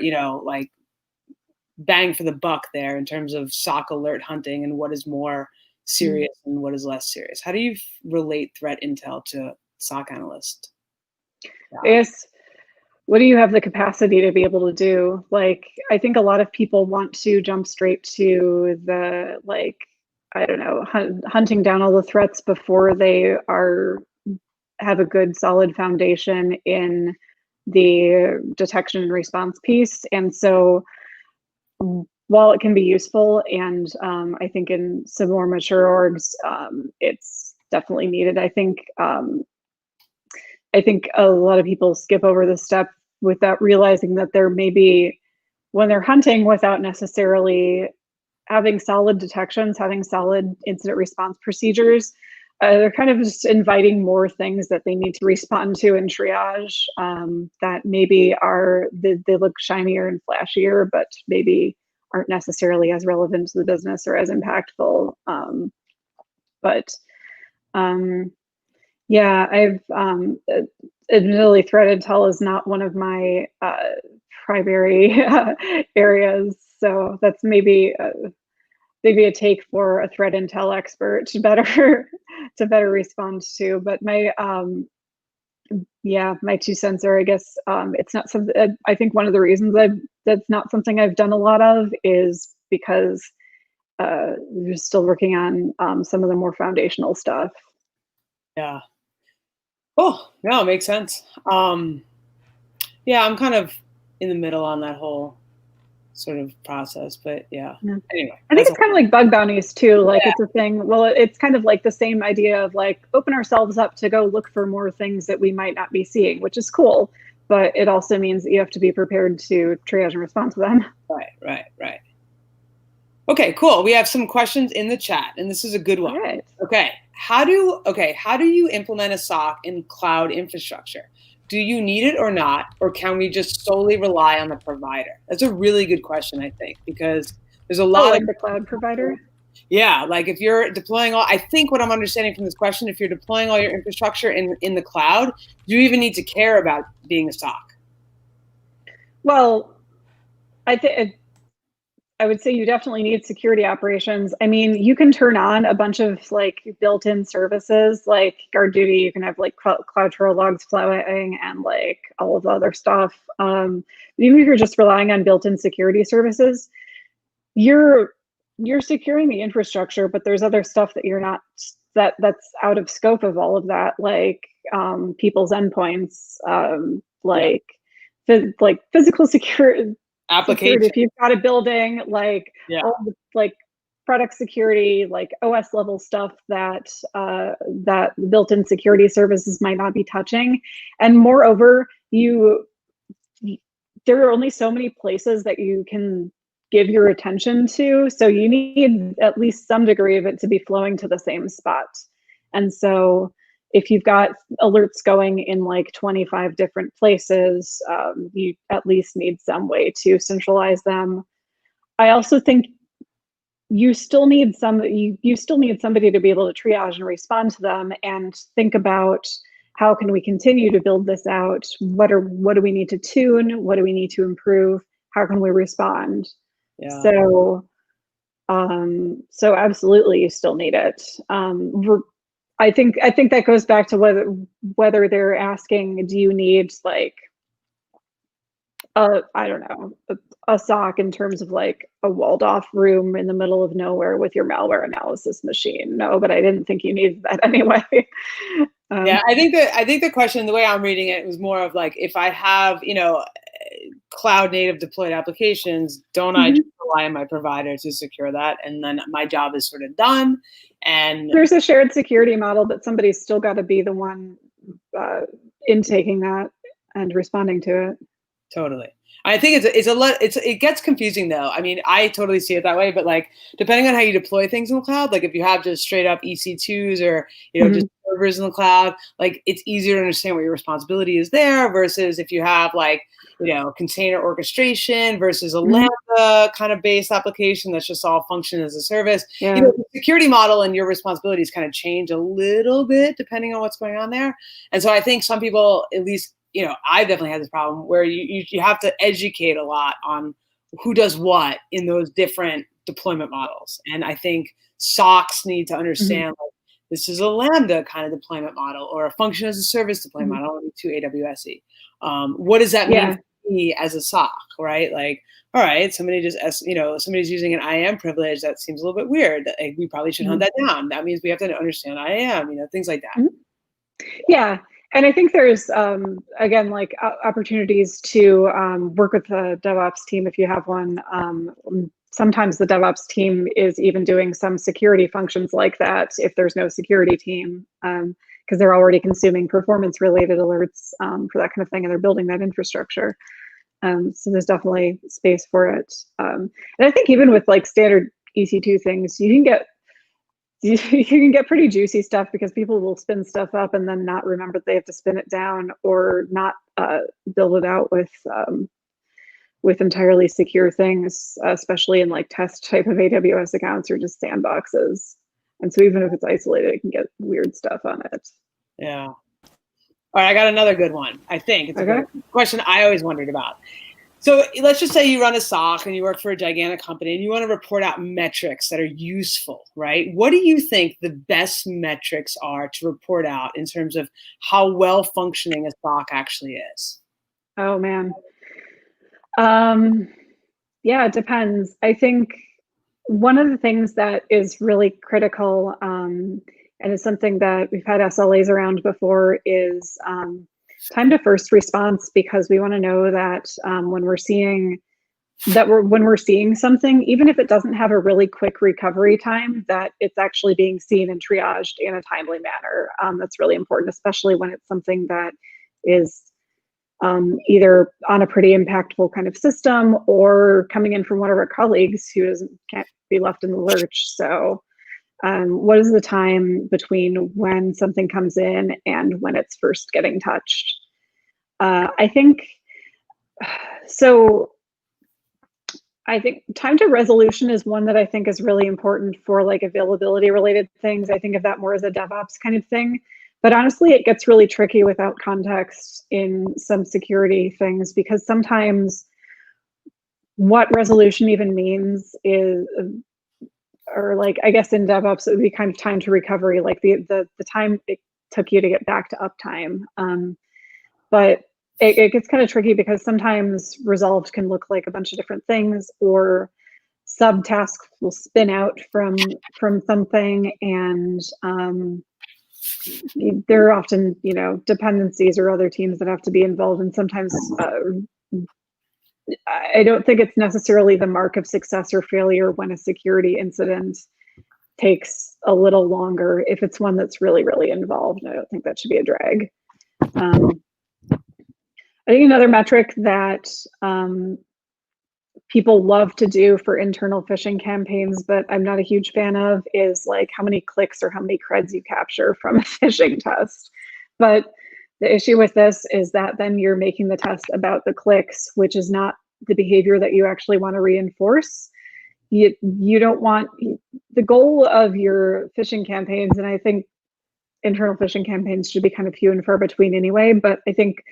bang for the buck there in terms of SOC alert hunting and what is more serious and what is less serious? How do you relate threat intel to SOC analyst? Yes. what do you have the capacity to be able to do? Like, I think a lot of people want to jump straight to the, like, I don't know, hunting down all the threats before they have a good solid foundation in the detection and response piece. And so while it can be useful, and I think in some more mature orgs, it's definitely needed. I think a lot of people skip over this step without realizing that there may be, when they're hunting without necessarily having solid detections, having solid incident response procedures, they're kind of just inviting more things that they need to respond to in triage that maybe they look shinier and flashier, but maybe aren't necessarily as relevant to the business or as impactful. Yeah, I've admittedly, threat intel is not one of my primary areas, so that's maybe a take for a threat intel expert to better respond to. But my my 2 cents are, I guess, it's not something. I think one of the reasons that's not something I've done a lot of is because we're still working on some of the more foundational stuff. Yeah. Oh, no, it makes sense. Yeah, I'm kind of in the middle on that whole sort of process, but yeah. Anyway, I think it's kind of like bug bounties too. Like it's a thing. Well, it's kind of like the same idea of like open ourselves up to go look for more things that we might not be seeing, which is cool. But it also means that you have to be prepared to triage and respond to them. Right. Okay, cool. We have some questions in the chat, and this is a good one. All right. Okay. How do you implement a SOC in cloud infrastructure? Do you need it or not, or can we just solely rely on the provider? That's a really good question, I think, because there's a lot of the cloud provider. Yeah, like if you're deploying I think what I'm understanding from this question, if you're deploying all your infrastructure in the cloud, do you even need to care about being a SOC? Well, I would say you definitely need security operations. I mean, you can turn on a bunch of like built-in services like guard duty. You can have like CloudTrail logs flowing and like all of the other stuff. Even if you're just relying on built-in security services, you're securing the infrastructure, but there's other stuff that you're not, that's out of scope of all of that, like people's endpoints, like physical security. Application. If you've got a building, like all the, like product security, like OS level stuff that that built-in security services might not be touching. And moreover, there are only so many places that you can give your attention to. So you need at least some degree of it to be flowing to the same spot. And so if you've got alerts going in like 25 different places, you at least need some way to centralize them. I also think you still need somebody to be able to triage and respond to them and think about how can we continue to build this out? What do we need to tune? What do we need to improve? How can we respond? Yeah. So absolutely, you still need it. I think that goes back to whether they're asking, do you need like I don't know, a SOC in terms of like a walled off room in the middle of nowhere with your malware analysis machine? No, but I didn't think you needed that anyway. Yeah, I think the question, the way I'm reading it, was more of like, if I have, cloud native deployed applications, don't I just rely on my provider to secure that, and then my job is sort of done? And there's a shared security model, but somebody's still got to be the one intaking that and responding to it. Totally. I think it gets confusing though. I mean, I totally see it that way, but like depending on how you deploy things in the cloud, like if you have just straight up EC2s or just servers in the cloud, like it's easier to understand what your responsibility is there versus if you have like container orchestration versus a Lambda kind of based application that's just all function as a service. Yeah. The security model and your responsibilities kind of change a little bit depending on what's going on there. And so I think some people, at least, I definitely had this problem where you have to educate a lot on who does what in those different deployment models. And I think SOCs need to understand like, this is a Lambda kind of deployment model or a function as a service deployment model, too AWSy. What does that Yeah. mean for me as a SOC, right? Like, all right, somebody's using an IAM privilege. That seems a little bit weird. Like, we probably should hunt that down. That means we have to understand IAM, things like that. Yeah. And I think there's, again, like opportunities to work with the DevOps team if you have one. Sometimes the DevOps team is even doing some security functions like that if there's no security team, because they're already consuming performance-related alerts for that kind of thing, and they're building that infrastructure. So there's definitely space for it. And I think even with like standard EC2 things, you can get pretty juicy stuff because people will spin stuff up and then not remember they have to spin it down, or not build it out with entirely secure things, especially in like test type of AWS accounts or just sandboxes. And so even if it's isolated, it can get weird stuff on it. Yeah. All right, I got another good one. I think it's a good question I always wondered about. So let's just say you run a SOC and you work for a gigantic company and you want to report out metrics that are useful, right? What do you think the best metrics are to report out in terms of how well functioning a SOC actually is? Oh man. Yeah, it depends. I think one of the things that is really critical, and is something that we've had SLAs around before, is time to first response, because we want to know that when we're seeing something, even if it doesn't have a really quick recovery time, that it's actually being seen and triaged in a timely manner. That's really important, especially when it's something that is either on a pretty impactful kind of system or coming in from one of our colleagues who can't be left in the lurch. So what is the time between when something comes in and when it's first getting touched? I think time to resolution is one that I think is really important for like availability related things. I think of that more as a DevOps kind of thing. But honestly, it gets really tricky without context in some security things, because sometimes what resolution even means is, or like, I guess in DevOps, it would be kind of time to recovery, like the time it took you to get back to uptime. But it gets kind of tricky because sometimes resolved can look like a bunch of different things, or subtasks will spin out from something, and there are often, dependencies or other teams that have to be involved. And sometimes I don't think it's necessarily the mark of success or failure when a security incident takes a little longer. If it's one that's really, really involved, I don't think that should be a drag. I think another metric that people love to do for internal phishing campaigns, but I'm not a huge fan of, is like how many clicks or how many creds you capture from a phishing test. But the issue with this is that then you're making the test about the clicks, which is not the behavior that you actually want to reinforce. You don't want, the goal of your phishing campaigns, and I think internal phishing campaigns should be kind of few and far between anyway, but I think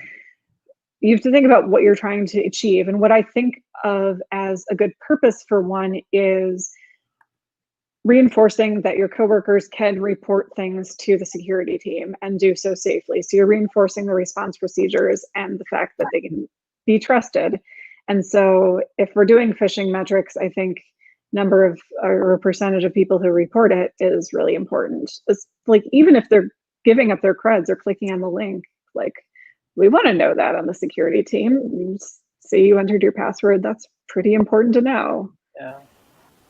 you have to think about what you're trying to achieve. And what I think of as a good purpose for one is reinforcing that your coworkers can report things to the security team and do so safely. So you're reinforcing the response procedures and the fact that they can be trusted. And so if we're doing phishing metrics, I think number of or percentage of people who report it is really important. It's like, even if they're giving up their creds or clicking on the link, like, we want to know that on the security team. You say you entered your password, that's pretty important to know. Yeah.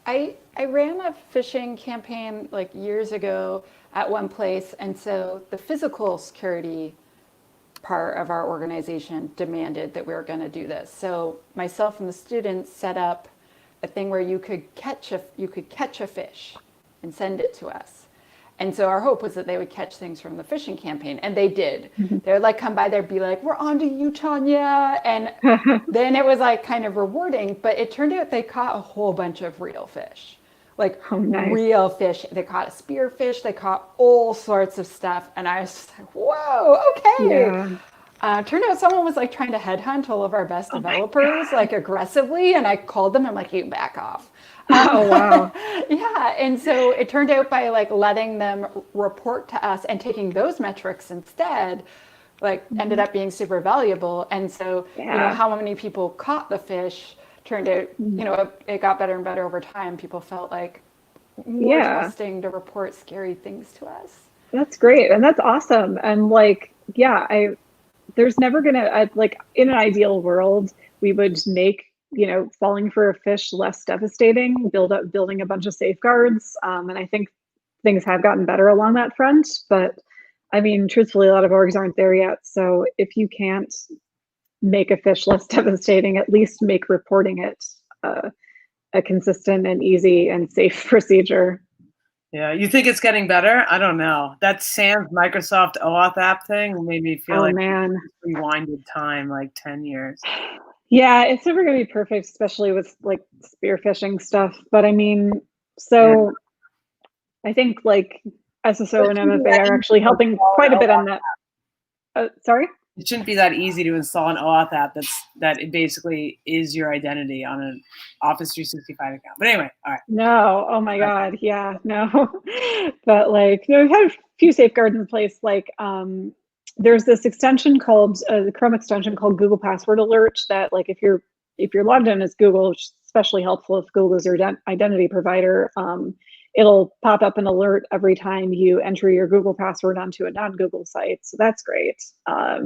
I ran a phishing campaign like years ago at one place, and so the physical security part of our organization demanded that we were going to do this. So myself and the students set up a thing where you could catch a fish and send it to us. And so our hope was that they would catch things from the phishing campaign, and they did. Mm-hmm. They would like come by there, be like, "We're on to you, Tanya," and then it was like kind of rewarding. But it turned out they caught a whole bunch of real fish, like real fish. They caught a spearfish. They caught all sorts of stuff, and I was just like, "Whoa, okay." Yeah. Turned out someone was like trying to headhunt all of our best developers, like aggressively, and I called them. I'm like, "You back off." Oh, wow. Yeah. And so it turned out by like letting them report to us and taking those metrics instead, like ended up being super valuable. And so, Yeah. how many people caught the fish turned out, it got better and better over time. People felt like more trusting to report scary things to us. That's great. And that's awesome. And like, yeah, there's never gonna, like in an ideal world, we would make, falling for a fish less devastating, building a bunch of safeguards. And I think things have gotten better along that front, but I mean, truthfully, a lot of orgs aren't there yet. So if you can't make a fish less devastating, at least make reporting it a consistent and easy and safe procedure. Yeah, you think it's getting better? I don't know. That Sam's Microsoft OAuth app thing made me feel rewinded time, like 10 years. Yeah, it's never going to be perfect, especially with like spear phishing stuff. But I mean, so I think like SSO and MFA are actually helping quite a bit on that. Sorry? It shouldn't be that easy to install an OAuth app that it basically is your identity on an Office 365 account. But anyway, all right. No, oh my God, yeah, no. But like, we've had a few safeguards in place. Like, there's this extension called the Chrome extension called Google Password Alert that, like, if you're logged in as Google, which is especially helpful if Google is your identity provider, it'll pop up an alert every time you enter your Google password onto a non-Google site. So that's great. I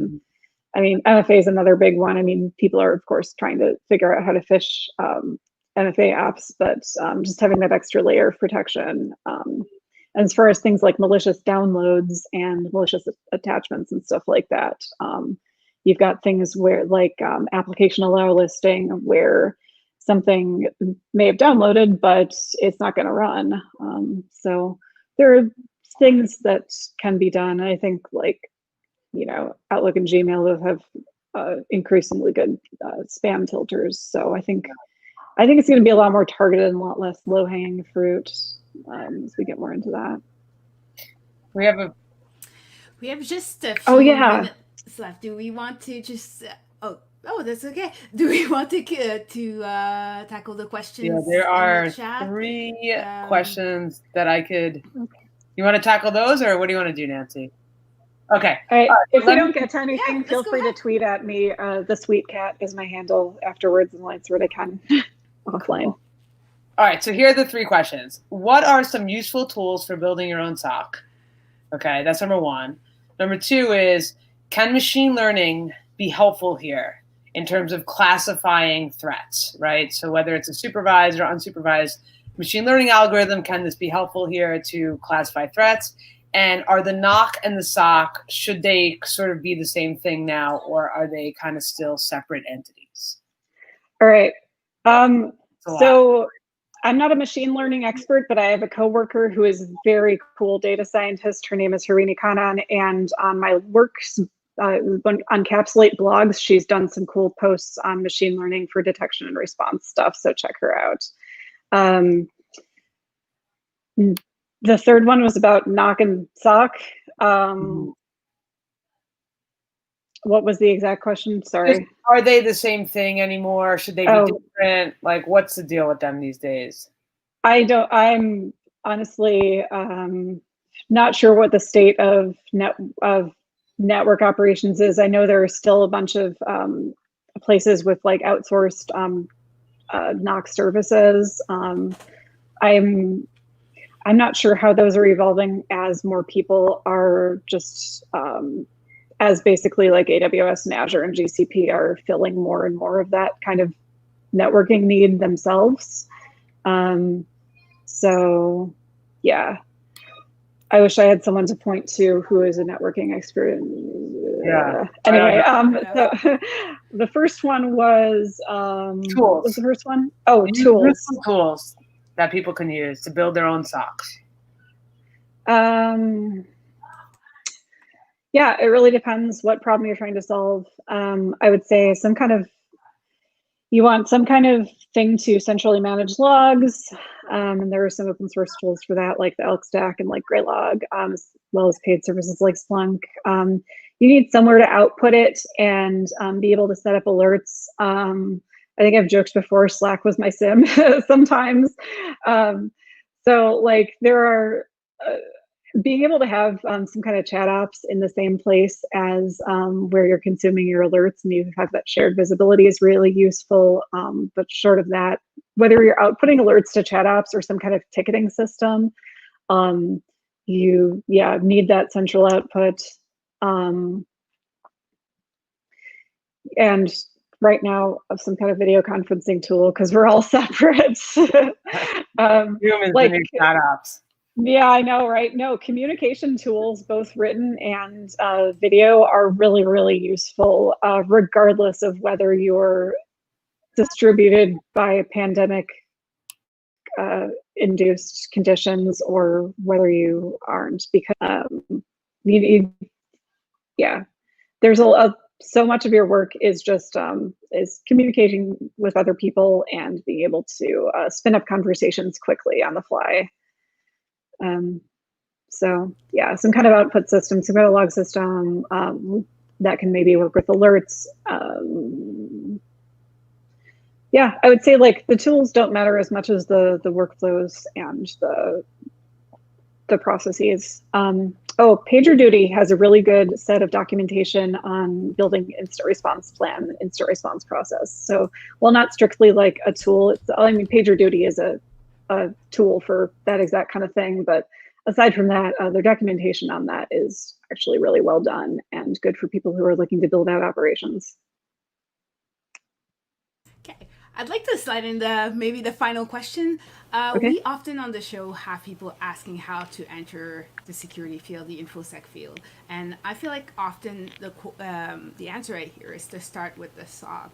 mean, MFA is another big one. I mean, people are, of course, trying to figure out how to phish MFA apps, but just having that extra layer of protection. And as far as things like malicious downloads and malicious attachments and stuff like that, you've got things where like application allow listing where something may have downloaded, but it's not going to run. So there are things that can be done. I think like, Outlook and Gmail have increasingly good spam filters. So I think it's going to be a lot more targeted and a lot less low-hanging fruit as we get more into that. We have just a few minutes left. Do we want to just Oh, that's okay. Do we want to tackle the questions? Yeah, there are 3 questions that I could. You want to tackle those, or what do you want to do, Nancy? Okay. All right. If we don't get to anything, feel free to tweet at me. The Sweet Cat is my handle afterwards, and I'll answer what I can offline. Cool. All right. So here are the 3 questions. What are some useful tools for building your own SOC? Okay, that's number 1. Number 2 is, can machine learning be helpful here in terms of classifying threats, right? So whether it's a supervised or unsupervised machine learning algorithm, can this be helpful here to classify threats? And are the NOC and the SOC, should they sort of be the same thing now, or are they kind of still separate entities? All right. So I'm not a machine learning expert, but I have a coworker who is a very cool data scientist. Her name is Harini Khanna, and on my works on Capsulate blogs, she's done some cool posts on machine learning for detection and response stuff. So check her out. The third one was about NOC and SOC. What was the exact question? Sorry. Are they the same thing anymore? Should they be different? Like, what's the deal with them these days? I'm honestly not sure what the state of network operations is. I know there are still a bunch of places with like outsourced NOC services. I'm not sure how those are evolving as more people are just as basically like AWS and Azure and GCP are filling more and more of that kind of networking need themselves. So yeah, I wish I had someone to point to who is a networking expert. Yeah. Anyway, so the first one was tools. What was the first one? Oh, tools. Tools that people can use to build their own SOCs. Yeah, it really depends what problem you're trying to solve. I would say you want some kind of thing to centrally manage logs. And there are some open source tools for that, like the Elk Stack and like Graylog, as well as paid services like Splunk. You need somewhere to output it and be able to set up alerts. I think I've joked before, Slack was my SIM sometimes. So like there are, being able to have some kind of chat ops in the same place as where you're consuming your alerts and you have that shared visibility is really useful. But short of that, whether you're outputting alerts to chat ops or some kind of ticketing system, you need that central output. And right now of some kind of video conferencing tool because we're all separate. Humans like chat ops. Yeah, I know, right? No, communication tools, both written and video, are really, really useful, regardless of whether you're distributed by pandemic induced conditions or whether you aren't, because there's so much of your work is just is communicating with other people and being able to spin up conversations quickly on the fly. So yeah, some kind of output system, some kind of log system that can maybe work with alerts. Yeah, I would say like the tools don't matter as much as the workflows and the processes. PagerDuty has a really good set of documentation on building incident response plan, incident response process. So while not strictly like a tool, PagerDuty is a tool for that exact kind of thing. But aside from that, their documentation on that is actually really well done and good for people who are looking to build out operations. Okay, I'd like to slide in maybe the final question. Okay. We often on the show have people asking how to enter the security field, the InfoSec field, and I feel like often the answer I hear is to start with the SOC.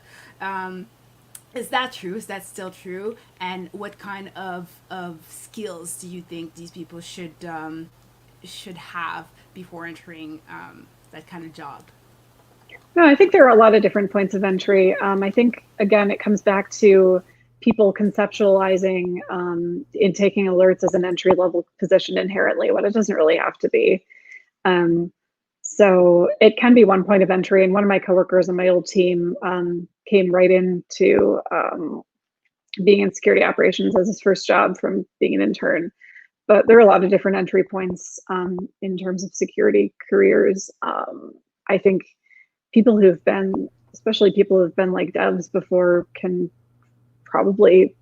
Is that true? Is that still true? And what kind of skills do you think these people should have before entering that kind of job? No, I think there are a lot of different points of entry. I think, again, it comes back to people conceptualizing in taking alerts as an entry-level position inherently, when it doesn't really have to be. So it can be one point of entry. And one of my coworkers on my old team came right into being in security operations as his first job from being an intern. But there are a lot of different entry points in terms of security careers. I think people who've been, especially people who've been like devs before, can probably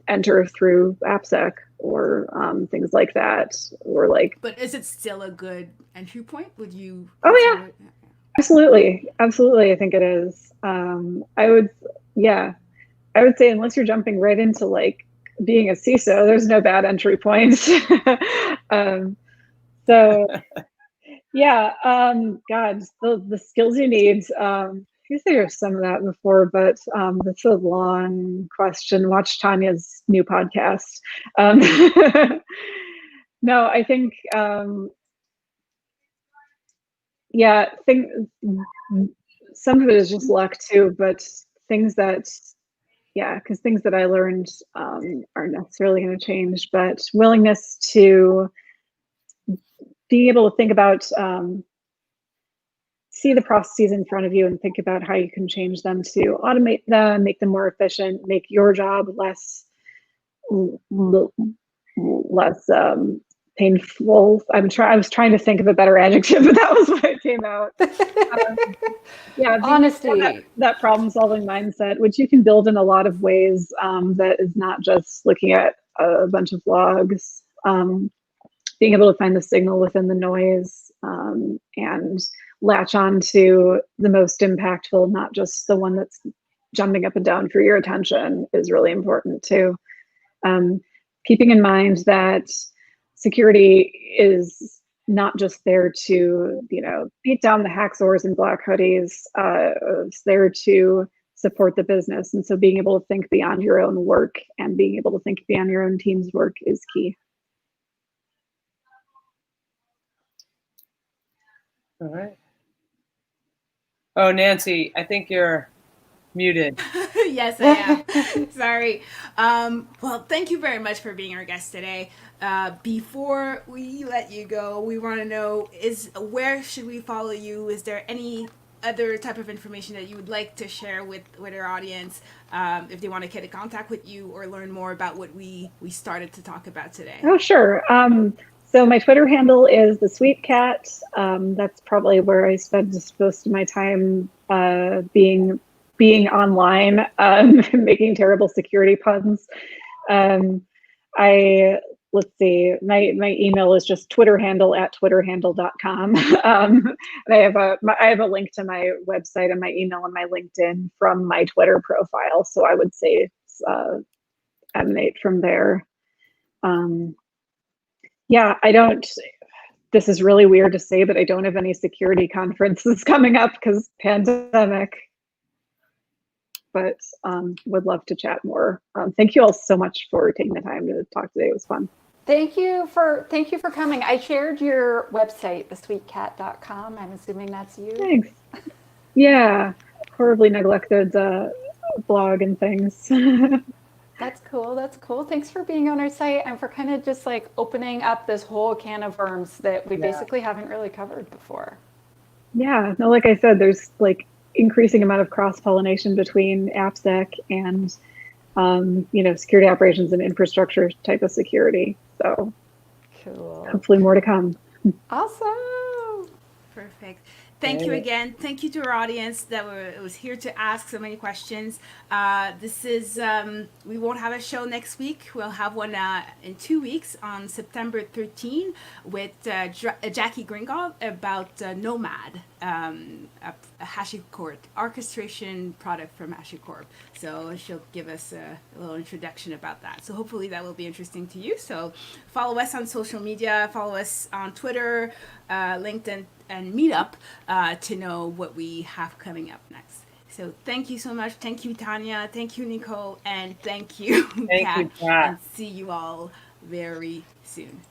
enter through AppSec or things like that, or like. But is it still a good entry point? Would you? Oh yeah, absolutely. I think it is. I would say unless you're jumping right into like being a CISO, there's no bad entry points. So yeah, God, the skills you need. I guess there's some of that before, but that's a long question. Watch Tanya's new podcast. No, I think, some of it is just luck too, but things that I learned aren't necessarily going to change, but willingness to being able to think about, see the processes in front of you and think about how you can change them to automate them, make them more efficient, make your job less painful. I was trying to think of a better adjective, but that was what came out. Honesty. That problem-solving mindset, which you can build in a lot of ways, that is not just looking at a bunch of logs. Being able to find the signal within the noise, and latch on to the most impactful, not just the one that's jumping up and down for your attention, is really important too. Keeping in mind that security is not just there to, beat down the hacksaws and black hoodies. It's there to support the business. And so being able to think beyond your own work and being able to think beyond your own team's work is key. All right. Oh, Nancy, I think you're muted. Yes, I am. Sorry. Well, thank you very much for being our guest today. Before we let you go, we want to know, where should we follow you? Is there any other type of information that you would like to share with our audience, if they want to get in contact with you or learn more about what we started to talk about today? Oh, sure. So my Twitter handle is the Sweet Cat. That's probably where I spend most of my time being online, making terrible security puns. Let's see, my email is just twitterhandle@twitterhandle.com. And I have a link to my website and my email and my LinkedIn from my Twitter profile. So I would say it's, emanate from there. Yeah, this is really weird to say, but I don't have any security conferences coming up because pandemic. But would love to chat more. Thank you all so much for taking the time to talk today. It was fun. Thank you for coming. I shared your website, thesweetcat.com. I'm assuming that's you. Thanks. Yeah, horribly neglected blog and things. That's cool. That's cool. Thanks for being on our site and for kind of just like opening up this whole can of worms that we basically haven't really covered before. Yeah, no, like I said, there's like increasing amount of cross-pollination between AppSec and security operations and infrastructure type of security. So cool. Hopefully more to come. Awesome. Perfect. Thank you again. Thank you to our audience that was here to ask so many questions. This is, we won't have a show next week. We'll have one in 2 weeks on September 13 with Jackie Gringold about Nomad, a HashiCorp orchestration product from HashiCorp. So she'll give us a little introduction about that. So hopefully that will be interesting to you. So follow us on social media, follow us on Twitter, LinkedIn, and Meetup to know what we have coming up next. So thank you so much. Thank you, Tanya. Thank you, Nicole. And thank you, Kat. And see you all very soon.